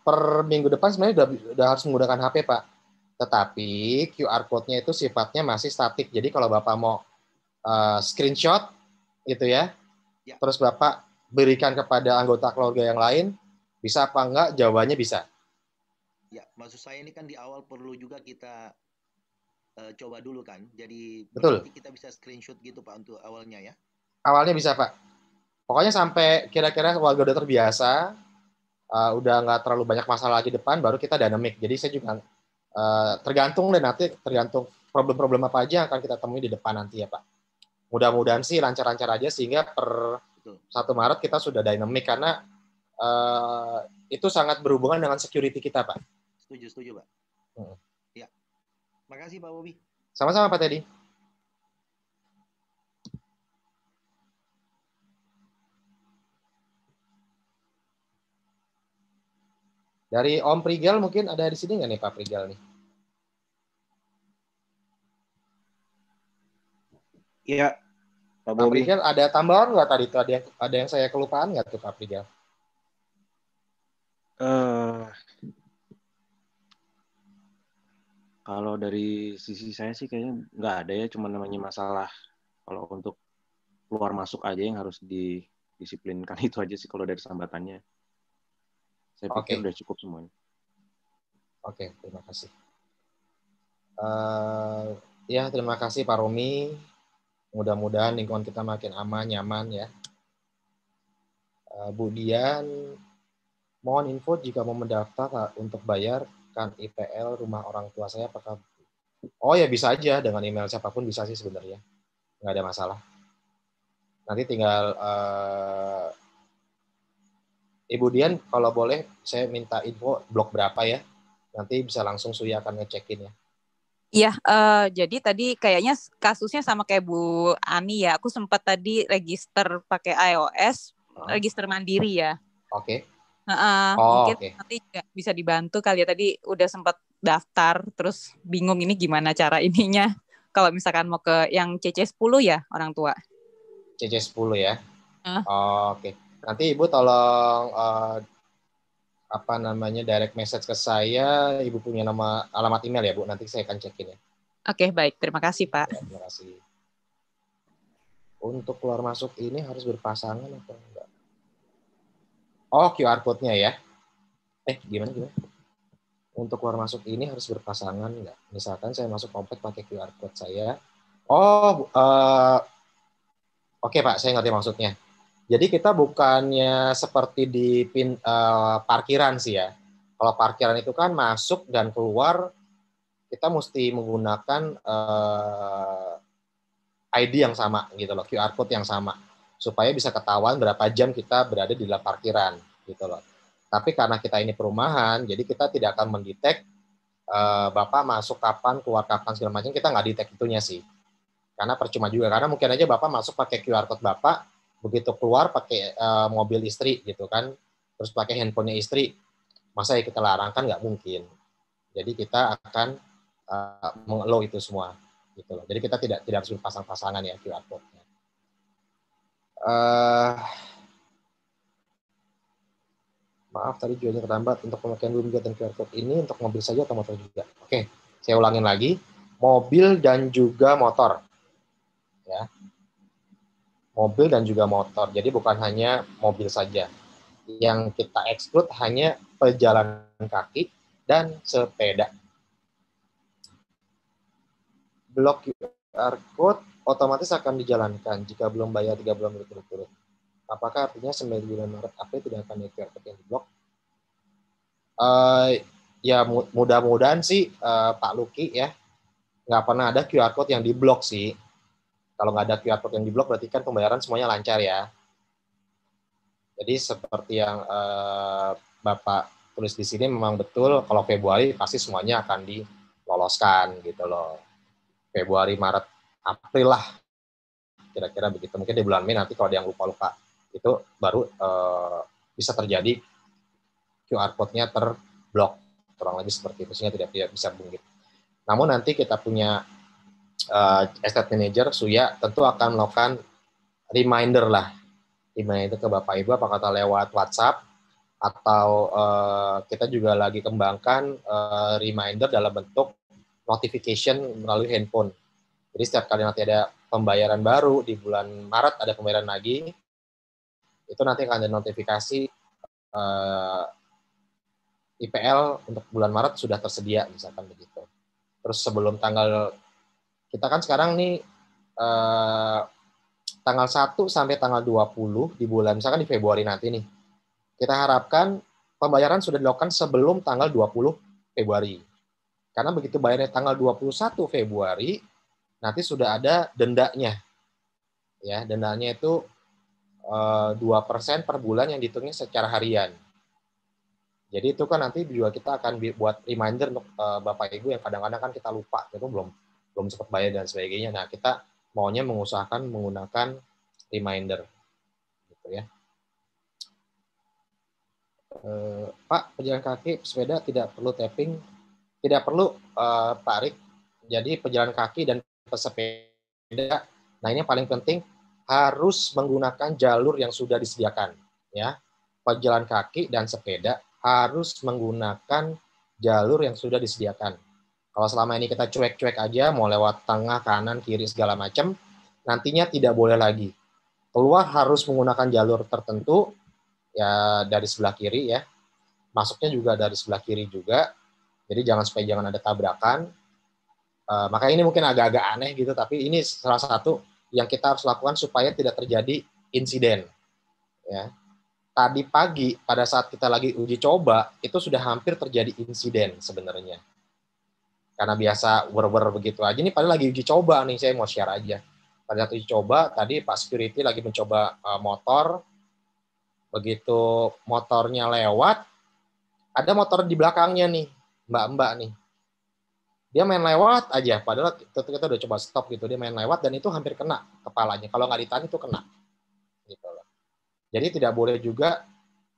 Per minggu depan sebenarnya udah harus menggunakan HP Pak. Tetapi QR code-nya itu sifatnya masih statik. Jadi kalau Bapak mau screenshot gitu ya, terus Bapak berikan kepada anggota keluarga yang lain, bisa apa enggak? Jawabannya bisa. Ya, maksud saya ini kan di awal perlu juga kita coba dulu kan. Jadi betul. Berarti kita bisa screenshot gitu Pak untuk awalnya ya? Awalnya bisa Pak. Pokoknya sampai kira-kira warga udah terbiasa, udah nggak terlalu banyak masalah lagi depan, baru kita dynamic. Jadi saya juga tergantung problem-problem apa aja yang akan kita temui di depan nanti ya Pak. Mudah-mudahan sih lancar-lancar aja sehingga per Betul. 1 Maret kita sudah dynamic karena itu sangat berhubungan dengan security kita, Pak. Setuju, Pak. Ya. Makasih, Pak Bobi. Sama-sama, Pak Teddy. Dari Om Prigel mungkin ada di sini nggak nih Pak Prigel nih? Iya, Pak Pak Bobi. Prigel ada tambahan nggak tadi itu? Ada yang saya kelupaan nggak tuh Pak Prigel? Kalau dari sisi saya sih kayaknya nggak ada ya, cuma namanya masalah kalau untuk keluar masuk aja yang harus didisiplinkan itu aja sih kalau dari sambatannya. Saya pikir udah cukup semuanya. Oke, terima kasih. Ya, terima kasih Pak Romi. Mudah-mudahan lingkungan kita makin aman, nyaman ya. Bu Dian, mohon info jika mau mendaftar untuk bayarkan IPL rumah orang tua saya apakah? Oh ya bisa aja dengan email siapapun bisa sih sebenarnya, nggak ada masalah. Nanti tinggal Ibu Dian kalau boleh saya minta info blok berapa ya, nanti bisa langsung Suya akan ngecekin ya. Iya, jadi tadi kayaknya kasusnya sama kayak Bu Ani ya. Aku sempat tadi register pakai iOS, register mandiri ya. Oke. Mungkin nanti juga bisa dibantu kali ya. Tadi udah sempat daftar, terus bingung ini gimana cara ininya. Kalau misalkan mau ke yang CC10 ya orang tua. CC10 ya. Oke. Nanti Ibu tolong direct message ke saya, Ibu punya nama alamat email ya Bu, nanti saya akan cekin ya. Oke, baik, terima kasih Pak. Ya, terima kasih. Untuk keluar masuk ini harus berpasangan atau enggak? Oh, QR code-nya ya. Gimana? Untuk keluar masuk ini harus berpasangan enggak? Misalkan saya masuk komplek pakai QR code saya. Oke Pak, saya ngerti maksudnya. Jadi kita bukannya seperti di parkiran sih ya. Kalau parkiran itu kan masuk dan keluar, kita mesti menggunakan ID yang sama gitu loh, QR code yang sama, supaya bisa ketahuan berapa jam kita berada di dalam parkiran gitu loh. Tapi karena kita ini perumahan, jadi kita tidak akan mendetek Bapak masuk kapan, keluar kapan segala macam, kita nggak detek itunya sih. Karena percuma juga, karena mungkin aja Bapak masuk pakai QR code Bapak, begitu keluar pakai mobil istri gitu kan, terus pakai handphonenya istri, masa ya kita larang kan nggak mungkin. Jadi kita akan mengelola itu semua gitu loh. Jadi kita tidak harus berpasang-pasangan ya QR code-nya. Maaf tadi jualnya terlambat untuk pemakaian Boomget dan QR code ini untuk mobil saja atau motor juga. Oke, saya ulangin lagi, mobil dan juga motor ya. Mobil dan juga motor. Jadi bukan hanya mobil saja. Yang kita exclude hanya pejalan kaki dan sepeda. Blok QR code otomatis akan dijalankan jika belum bayar 3 bulan berturut-turut. Apakah artinya 9 bulan Maret April tidak akan ada QR code yang diblok? Ya mudah-mudahan sih Pak Luki ya, nggak pernah ada QR code yang diblok sih. Kalau nggak ada QR code yang diblok berarti kan pembayaran semuanya lancar ya. Jadi seperti yang Bapak tulis di sini memang betul, kalau Februari pasti semuanya akan diloloskan gitu loh. Februari, Maret, April lah. Kira-kira begitu. Mungkin di bulan Mei nanti kalau ada yang lupa-lupa itu baru bisa terjadi QR code-nya terblok. Kurang lebih seperti itu, sehingga tidak bisa bungkit. Namun nanti kita punya estate manager, Suya, tentu akan melakukan reminder ke Bapak Ibu, apakah lewat WhatsApp, atau kita juga lagi kembangkan reminder dalam bentuk notification melalui handphone. Jadi setiap kali nanti ada pembayaran baru, di bulan Maret ada pembayaran lagi, itu nanti akan ada notifikasi IPL untuk bulan Maret sudah tersedia, misalkan begitu. Terus sebelum kita kan sekarang nih tanggal 1 sampai tanggal 20 di bulan, misalkan di Februari nanti nih, kita harapkan pembayaran sudah dilakukan sebelum tanggal 20 Februari. Karena begitu bayarnya tanggal 21 Februari, nanti sudah ada dendanya. Ya, dendanya itu 2% per bulan yang dihitungnya secara harian. Jadi itu kan nanti juga kita akan buat reminder untuk Bapak Ibu yang kadang-kadang kan kita lupa, itu belum sempat bayar dan sebagainya. Nah, kita maunya mengusahakan menggunakan reminder, gitu ya. Pak, pejalan kaki pesepeda tidak perlu tapping, tidak perlu Pak Arik. Jadi pejalan kaki dan pesepeda, nah ini yang paling penting harus menggunakan jalur yang sudah disediakan, ya. Pejalan kaki dan sepeda harus menggunakan jalur yang sudah disediakan. Kalau selama ini kita cuek-cuek aja, mau lewat tengah, kanan, kiri, segala macam, nantinya tidak boleh lagi. Keluar harus menggunakan jalur tertentu, ya dari sebelah kiri ya. Masuknya juga dari sebelah kiri juga. Jadi supaya jangan ada tabrakan. Makanya ini mungkin agak-agak aneh gitu, tapi ini salah satu yang kita harus lakukan supaya tidak terjadi insiden. Ya. Tadi pagi pada saat kita lagi uji coba itu sudah hampir terjadi insiden sebenarnya. Karena biasa wer-wer begitu aja. Ini padahal lagi uji coba nih, saya mau share aja. Pada saat uji coba tadi Pak Security lagi mencoba motor. Begitu motornya lewat, ada motor di belakangnya nih, mbak-mbak nih. Dia main lewat aja, padahal kita udah coba stop gitu. Dia main lewat dan itu hampir kena kepalanya. Kalau nggak ditahan itu kena. Gitu loh. Jadi tidak boleh juga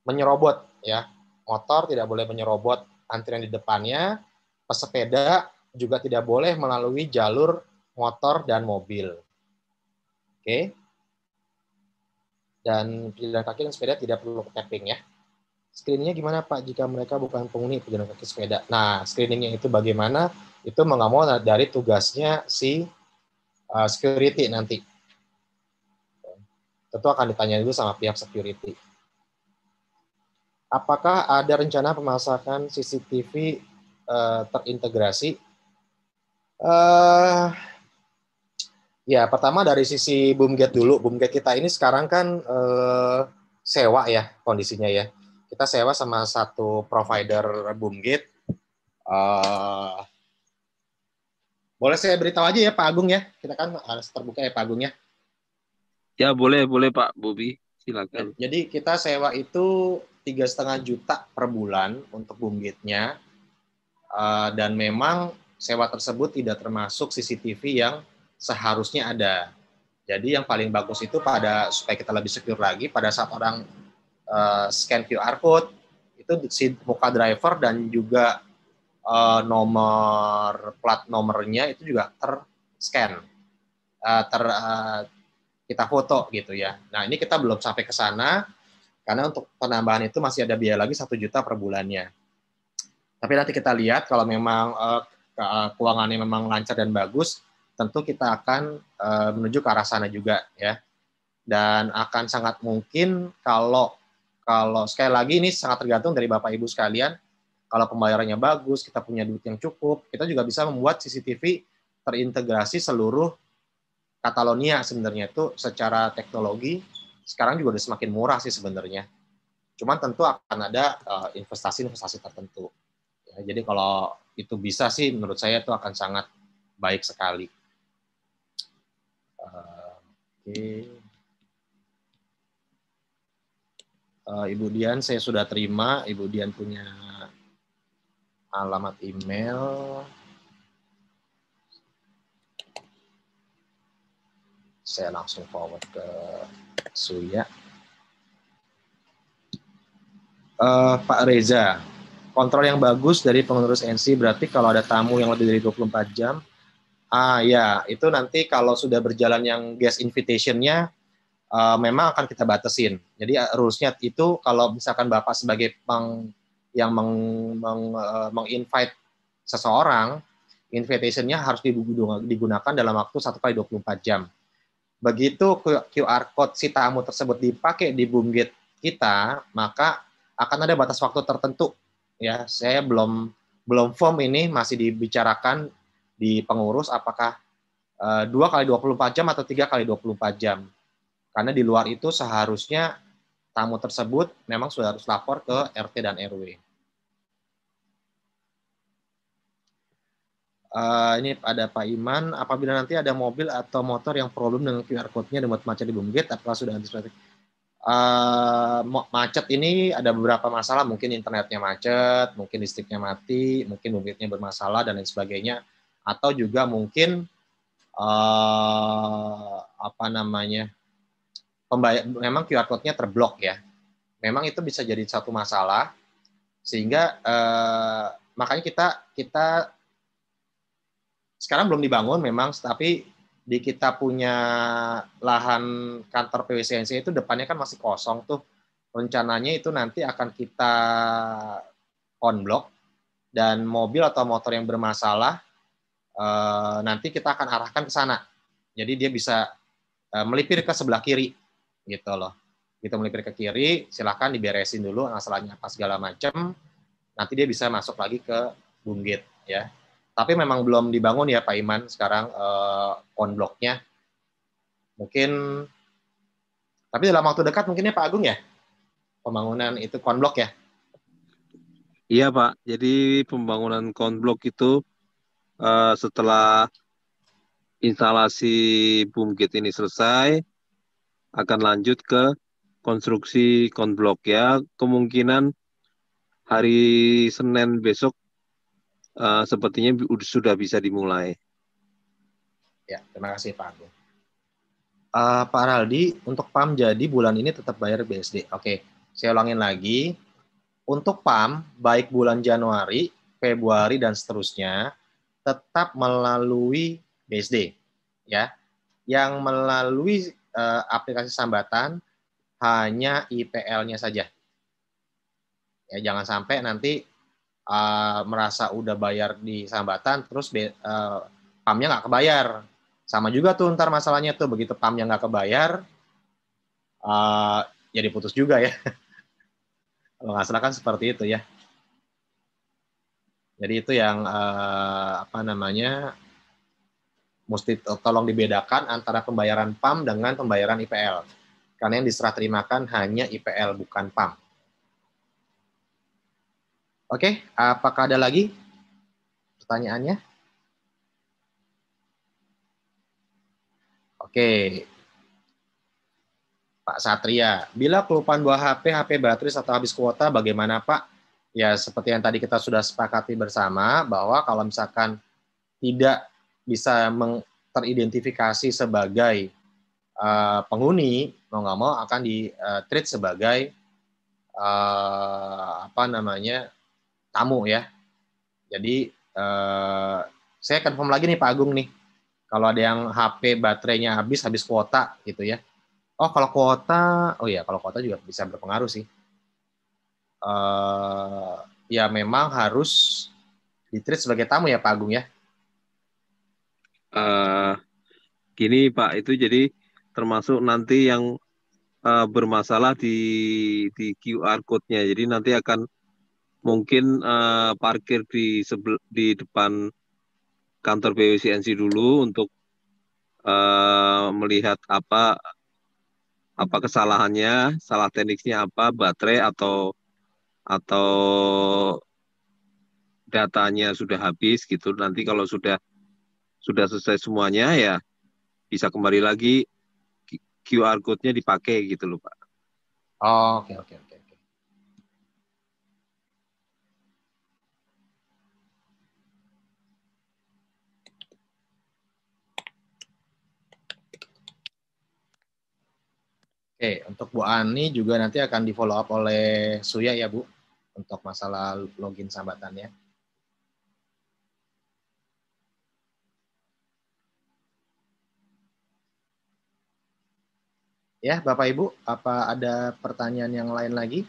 menyerobot ya. Motor tidak boleh menyerobot antrian di depannya. Pesepeda juga tidak boleh melalui jalur motor dan mobil. Oke. Dan pejalan kaki dan sepeda tidak perlu tapping ya. Screeningnya gimana Pak jika mereka bukan penghuni pejalan kaki sepeda? Nah, screeningnya itu bagaimana? Itu mau nggak mau dari tugasnya si security nanti. Tentu akan ditanya dulu sama pihak security. Apakah ada rencana pemasangan CCTV terintegrasi? Ya, pertama dari sisi Boomgate dulu. Boomgate kita ini sekarang kan sewa ya kondisinya ya. Kita sewa sama satu provider Boomgate. Boleh saya beritahu aja ya Pak Agung ya. Kita kan harus terbuka ya Pak Agung ya. Ya boleh Pak Bobi, silakan. Jadi kita sewa itu 3,5 juta per bulan untuk Boomgate-nya, dan memang sewa tersebut tidak termasuk CCTV yang seharusnya ada. Jadi yang paling bagus itu supaya kita lebih secure lagi pada saat orang scan QR code itu si muka driver dan juga nomor plat nomornya itu juga ter-scan, kita foto gitu ya. Nah ini kita belum sampai ke sana karena untuk penambahan itu masih ada biaya lagi 1 juta per bulannya. Tapi nanti kita lihat kalau memang keuangannya memang lancar dan bagus, tentu kita akan menuju ke arah sana juga ya. Dan akan sangat mungkin kalau sekali lagi ini sangat tergantung dari Bapak Ibu sekalian. Kalau pembayarannya bagus, kita punya duit yang cukup, kita juga bisa membuat CCTV terintegrasi seluruh Catalonia sebenarnya itu secara teknologi sekarang juga udah semakin murah sih sebenarnya. Cuman tentu akan ada investasi-investasi tertentu. Ya, jadi kalau itu bisa sih menurut saya itu akan sangat baik sekali. Oke. Ibu Dian saya sudah terima. Ibu Dian punya alamat email. Saya langsung forward ke Suya. Pak Reza, kontrol yang bagus dari pengurus NC berarti kalau ada tamu yang lebih dari 24 jam, ya itu nanti kalau sudah berjalan yang guest invitation-nya memang akan kita batasin. Jadi rules-nya itu kalau misalkan Bapak sebagai yang meng-invite seseorang, invitation-nya harus digunakan dalam waktu 1 kali 24 jam. Begitu QR code si tamu tersebut dipakai di Boomgate kita, maka akan ada batas waktu tertentu. Ya, saya belum firm ini, masih dibicarakan di pengurus apakah 2 kali 24 jam atau 3 kali 24 jam. Karena di luar itu seharusnya tamu tersebut memang sudah harus lapor ke RT dan RW. Ini ada Pak Iman, apabila nanti ada mobil atau motor yang problem dengan QR code-nya dan buat macet di Boomgate, apakah sudah antisipasi? macet ini ada beberapa masalah, mungkin internetnya macet, mungkin listriknya mati, mungkin mobilnya bermasalah dan lain sebagainya, atau juga mungkin apa namanya, memang QR code-nya terblok ya. Memang itu bisa jadi satu masalah, sehingga makanya kita sekarang belum dibangun memang, tapi di kita punya lahan kantor PWCNC itu depannya kan masih kosong tuh. Rencananya itu nanti akan kita konblok, dan mobil atau motor yang bermasalah nanti kita akan arahkan ke sana. Jadi dia bisa melipir ke sebelah kiri gitu loh. Kita melipir ke kiri, silahkan diberesin dulu masalahnya apa segala macam. Nanti dia bisa masuk lagi ke Bumgit ya. Tapi memang belum dibangun ya Pak Iman sekarang konbloknya. Mungkin, tapi dalam waktu dekat mungkinnya Pak Agung ya, pembangunan itu konblok ya? Iya Pak, jadi pembangunan konblok itu setelah instalasi Bumgit ini selesai, akan lanjut ke konstruksi konblok ya. Kemungkinan hari Senin besok sepertinya sudah bisa dimulai. Ya, terima kasih Pak Agung. Pak Raldi, untuk PAM jadi bulan ini tetap bayar BSD. Oke, saya ulangin lagi. Untuk PAM, baik bulan Januari, Februari, dan seterusnya, tetap melalui BSD. Ya. Yang melalui aplikasi Sambatan, hanya IPL-nya saja. Ya, jangan sampai nanti merasa udah bayar di Sambatan, terus PAM-nya nggak kebayar. Sama juga tuh ntar masalahnya tuh, begitu PAM-nya nggak kebayar, jadi putus juga ya. Kalau nggak salah kan seperti itu ya. Jadi itu yang apa namanya, mesti tolong dibedakan antara pembayaran PAM dengan pembayaran IPL. Karena yang diserah terimakan hanya IPL, bukan PAM. Oke, apakah ada lagi pertanyaannya? Oke, Pak Satria, bila kelupaan bawa HP baterai atau habis kuota, bagaimana Pak? Ya, seperti yang tadi kita sudah sepakati bersama, bahwa kalau misalkan tidak bisa teridentifikasi sebagai penghuni, mau nggak mau akan di-treat sebagai apa namanya, tamu ya. Jadi saya confirm lagi nih Pak Agung nih, kalau ada yang HP baterainya habis kuota gitu ya. Oh kalau kuota, oh ya kalau kuota juga bisa berpengaruh sih. Ya memang harus di-treat sebagai tamu ya Pak Agung ya. Gini Pak, itu jadi termasuk nanti yang bermasalah di QR code-nya. Jadi nanti akan mungkin parkir di depan kantor PWCNC dulu untuk melihat apa kesalahannya, salah teknisnya apa, baterai atau datanya sudah habis gitu. Nanti kalau sudah selesai semuanya ya bisa kembali lagi QR code-nya dipakai gitu loh Pak. Oh, oke. Oke, untuk Bu Ani juga nanti akan di follow up oleh Suya ya Bu, untuk masalah login Sambatannya. Ya, Bapak Ibu, apa ada pertanyaan yang lain lagi?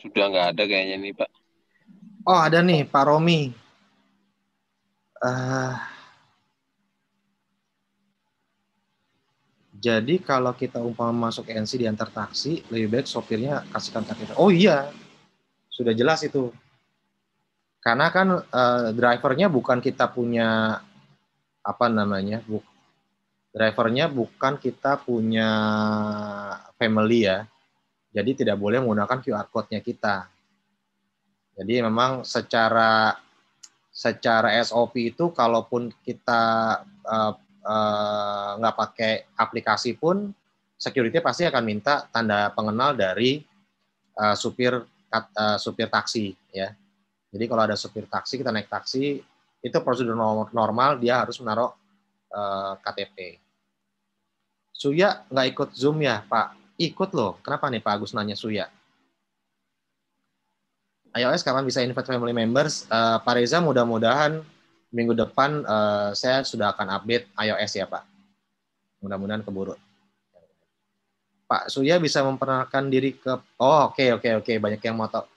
Sudah nggak ada kayaknya nih Pak. Oh, ada nih Pak Romi. Jadi kalau kita umpama masuk NC di antar taksi, lebih baik sopirnya kasihkan KTP. Oh iya, sudah jelas itu. Karena kan drivernya bukan kita punya apa namanya, drivernya bukan kita punya family ya. Jadi tidak boleh menggunakan QR code-nya kita. Jadi memang secara SOP itu kalaupun kita nggak pakai aplikasi pun, security pasti akan minta tanda pengenal dari supir taksi ya. Jadi kalau ada supir taksi, kita naik taksi, itu prosedur normal, dia harus menaruh KTP. Suya nggak ikut Zoom ya, Pak? Ikut loh. Kenapa nih Pak Agus nanya Suya? iOS kapan bisa invite family members? Pak Reza, mudah-mudahan minggu depan saya sudah akan update iOS ya Pak. Mudah-mudahan keburu. Pak Suya bisa memperkenalkan diri ke... Oh, oke. Banyak yang mau tahu.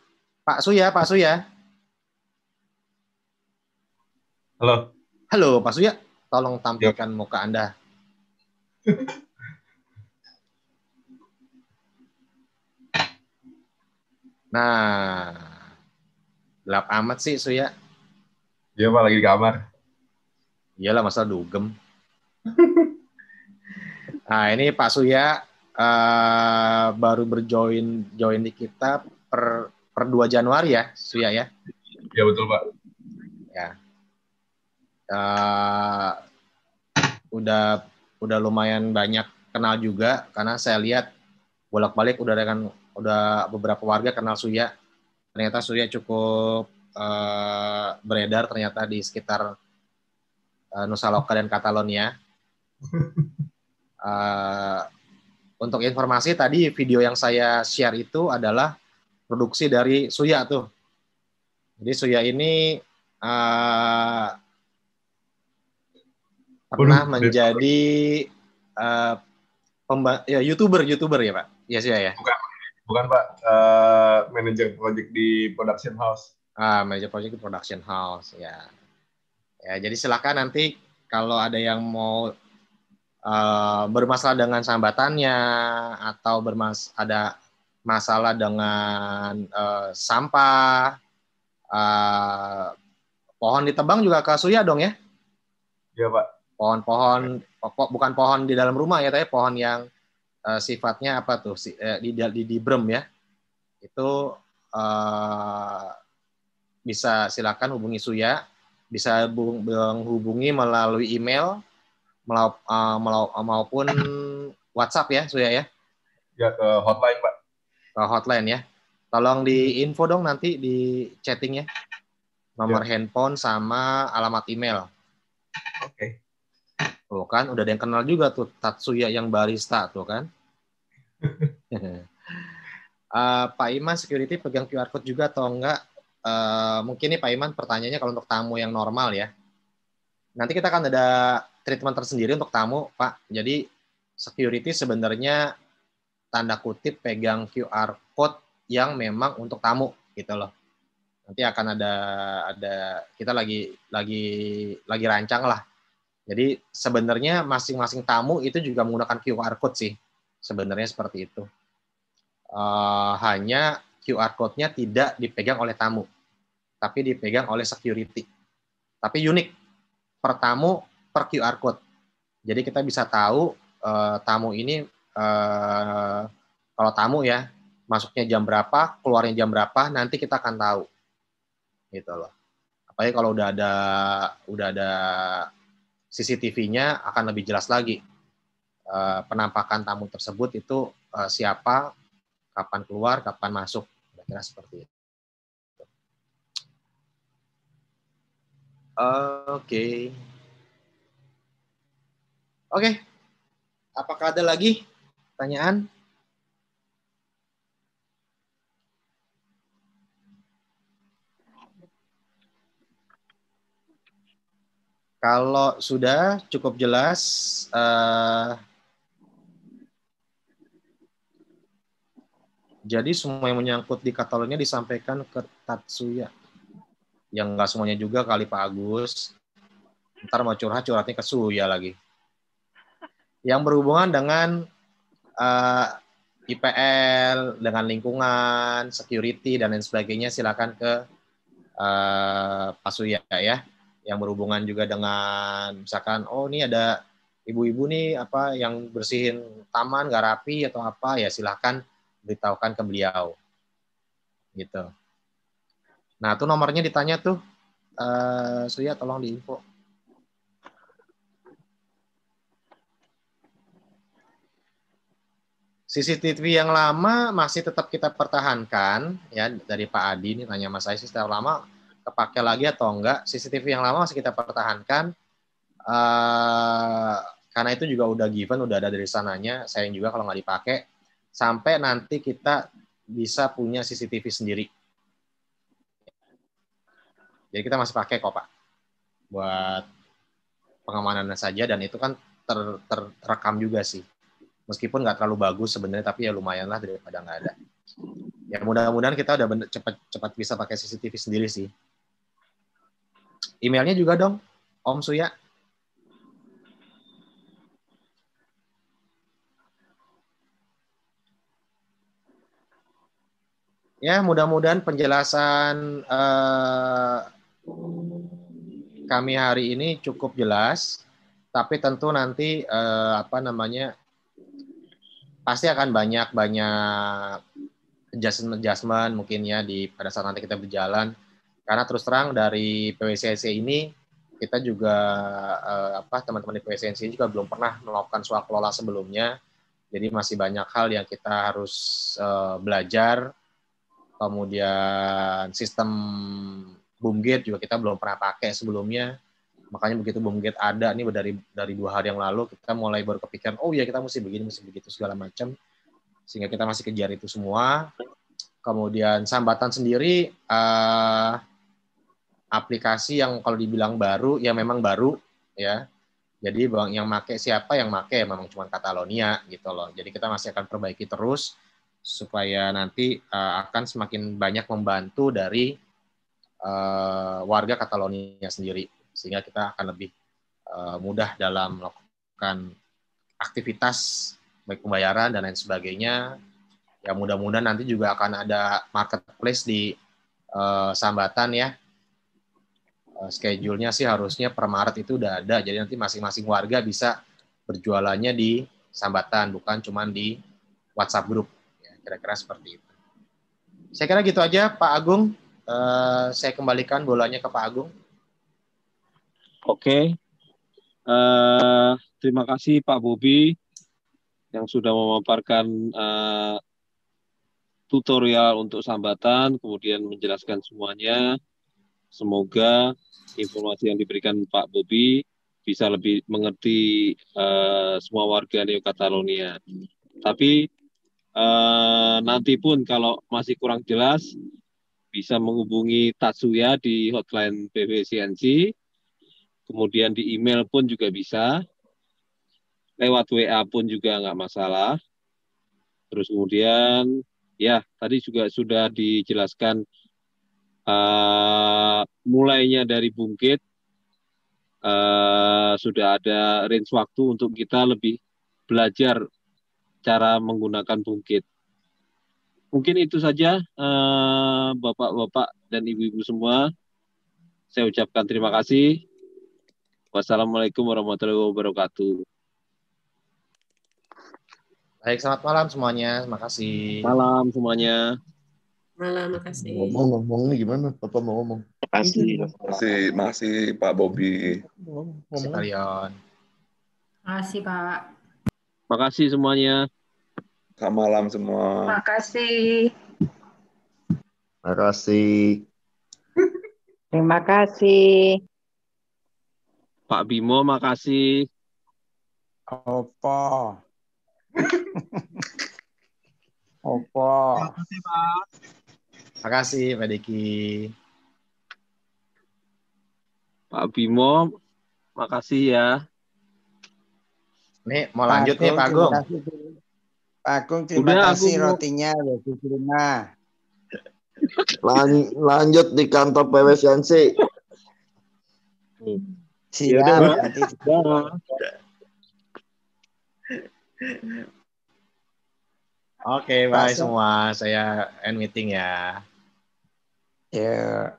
Pak Suya. Halo, Pak Suya. Tolong tampilkan muka Anda. Nah, gelap amat sih, Suya. Iya, Pak, lagi di kamar. Iyalah, masa dugem. Nah, ini Pak Suya baru join di kita per 2 Januari ya, Suya ya? Iya, betul, Pak. Ya. Udah lumayan banyak kenal juga, karena saya lihat bolak-balik udah beberapa warga kenal Suya. Ternyata Suya cukup beredar ternyata di sekitar Nusa Loka dan Catalonia. Untuk informasi, tadi video yang saya share itu adalah produksi dari Suya tuh. Jadi Suya ini pernah menjadi YouTuber ya Pak? Iya Suya ya? Bukan Pak, manajer project di production house. Manajer project di production house ya. Ya, jadi silakan nanti kalau ada yang mau bermasalah dengan sambatannya atau ada masalah dengan sampah, pohon ditebang juga ke Suya dong ya? Iya Pak. Pohon-pohon, bukan pohon di dalam rumah ya, tapi pohon yang sifatnya apa tuh di brem ya, itu bisa silakan hubungi Suya, bisa menghubungi melalui email maupun WhatsApp ya Suya ya? Ya, ke hotline Pak. Ke hotline ya. Tolong di info dong nanti di chatting ya. Nomor handphone sama alamat email. Oke. Tuh kan, udah ada yang kenal juga tuh Tatsuya yang barista tuh kan. Pak Iman, security pegang QR code juga atau enggak? Mungkin nih Pak Iman pertanyaannya kalau untuk tamu yang normal ya. Nanti kita akan ada treatment tersendiri untuk tamu, Pak. Jadi security sebenarnya tanda kutip pegang QR code yang memang untuk tamu gitu loh. Nanti akan ada kita lagi rancang lah. Jadi sebenarnya masing-masing tamu itu juga menggunakan QR code sih. Sebenarnya seperti itu. Hanya QR code-nya tidak dipegang oleh tamu, tapi dipegang oleh security. Tapi unik, per tamu per QR code. Jadi kita bisa tahu tamu ini kalau tamu ya masuknya jam berapa, keluarnya jam berapa, nanti kita akan tahu. Gitu loh. Apalagi kalau udah ada CCTV-nya akan lebih jelas lagi. Penampakan tamu tersebut itu siapa, kapan keluar, kapan masuk. Kira-kira seperti itu. Oke. Apakah ada lagi pertanyaan? Kalau sudah cukup jelas, jadi semua yang menyangkut di Catalonia disampaikan ke Tatsuya. Yang nggak semuanya juga kali Pak Agus. Ntar mau curhatnya ke Suya lagi. Yang berhubungan dengan IPL, dengan lingkungan, security, dan lain sebagainya, silakan ke Pak Suya ya. Yang berhubungan juga dengan misalkan ini ada ibu-ibu nih apa yang bersihin taman nggak rapi atau apa, ya silakan beritahukan ke beliau gitu. Nah, tuh nomornya ditanya tuh. Suya tolong diinfo. CCTV yang lama masih tetap kita pertahankan ya, dari Pak Adi ini tanya Mas saya sistem lama kepake lagi atau enggak. CCTV yang lama masih kita pertahankan karena itu juga udah given, udah ada dari sananya. Sayang juga kalau nggak dipakai sampai nanti kita bisa punya CCTV sendiri. Jadi kita masih pakai kok Pak buat pengamanannya saja, dan itu kan terekam juga sih. Meskipun nggak terlalu bagus sebenarnya, tapi ya lumayan lah daripada nggak ada. Ya mudah-mudahan kita udah cepat bisa pakai CCTV sendiri sih. Emailnya juga dong, Om Suya. Ya mudah-mudahan penjelasan kami hari ini cukup jelas, tapi tentu nanti pasti akan banyak adjustment mungkin ya pada saat nanti kita berjalan, karena terus terang dari PWCNC ini kita juga teman-teman di PWCNC juga belum pernah melakukan swaklola sebelumnya, jadi masih banyak hal yang kita harus belajar. Kemudian sistem BoomGate juga kita belum pernah pakai sebelumnya. Makanya begitu BoomGate ada nih dari 2 hari yang lalu, kita mulai baru kepikiran, oh ya kita mesti begini, mesti begitu segala macam. Sehingga kita masih kejar itu semua. Kemudian Sambatan sendiri aplikasi yang kalau dibilang baru, ya memang baru ya. Jadi yang make siapa yang make memang cuma Catalonia gitu loh. Jadi kita masih akan perbaiki terus supaya nanti akan semakin banyak membantu dari warga Catalonia sendiri, sehingga kita akan lebih mudah dalam melakukan aktivitas baik pembayaran dan lain sebagainya. Ya mudah-mudahan nanti juga akan ada marketplace di Sambatan ya. Schedule-nya sih harusnya per Maret itu udah ada, jadi nanti masing-masing warga bisa berjualannya di Sambatan, bukan cuma di WhatsApp group. Kira-kira seperti itu. Saya kira gitu aja, Pak Agung. Saya kembalikan bolanya ke Pak Agung. Oke. Terima kasih Pak Bobi yang sudah memaparkan tutorial untuk Sambatan, kemudian menjelaskan semuanya. Semoga informasi yang diberikan Pak Bobi bisa lebih mengerti semua warga Neo Catalonia. Tapi nanti pun kalau masih kurang jelas, bisa menghubungi Tatsuya di hotline PWCNC, kemudian di email pun juga bisa, lewat WA pun juga nggak masalah. Terus kemudian, ya tadi juga sudah dijelaskan mulainya dari BoomGate, sudah ada range waktu untuk kita lebih belajar cara menggunakan BoomGate. Mungkin itu saja, Bapak-Bapak dan Ibu-Ibu semua. Saya ucapkan terima kasih. Wassalamualaikum warahmatullahi wabarakatuh. Baik, selamat malam semuanya. Terima kasih. Malam semuanya. Malam, makasih. Ngomongnya gimana? Bapak mau ngomong? Makasih Pak Bobi. Makasih Pak Leon. Makasih, Pak. Makasih semuanya. Selamat malam semua. Makasih. Makasih. Terima kasih. Pak Bimo, makasih. Opo. Opo. Makasih, Pak. Makasih, Pak Diki. Pak Bimo, makasih ya. Nih, mau lanjut nih, Pak Agung. Pak Agung, terima kasih rotinya udah diterima. Lanjut di kantor PWCNC. Siap, nanti. Oke, bye semua. Saya end meeting ya. Ya.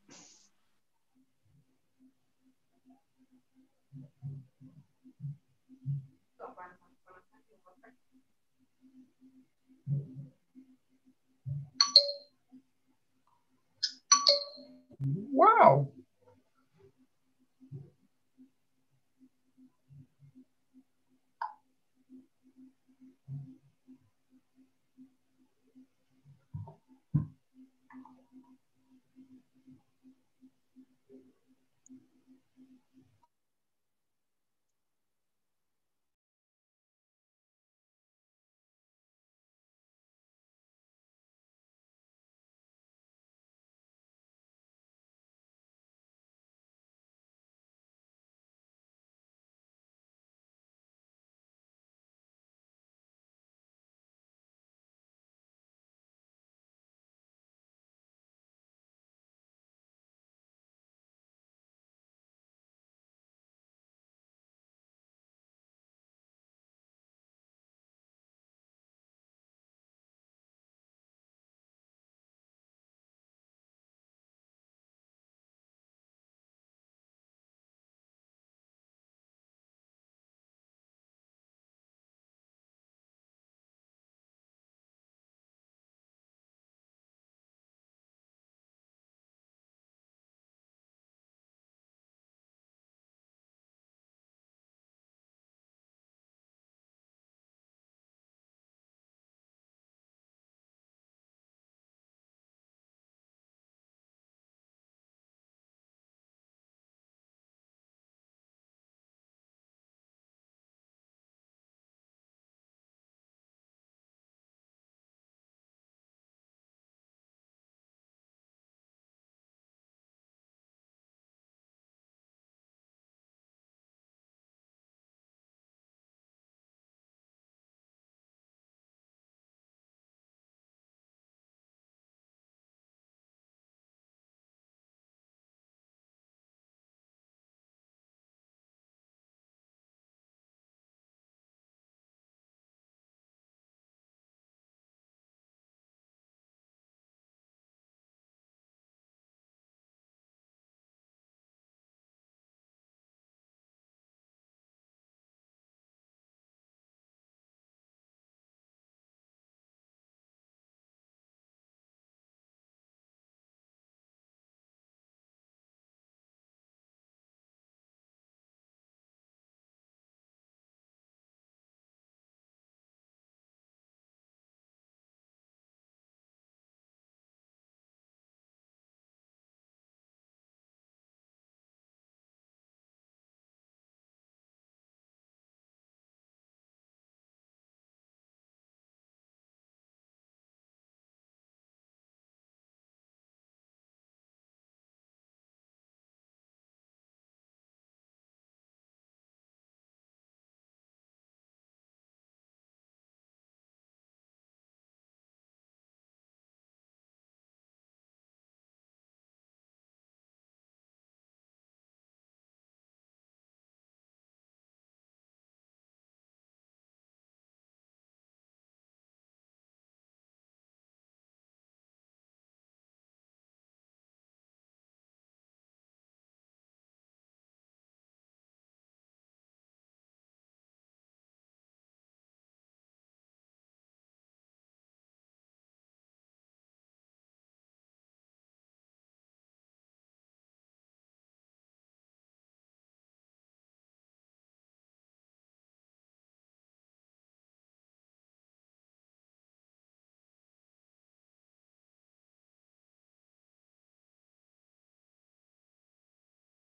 Wow.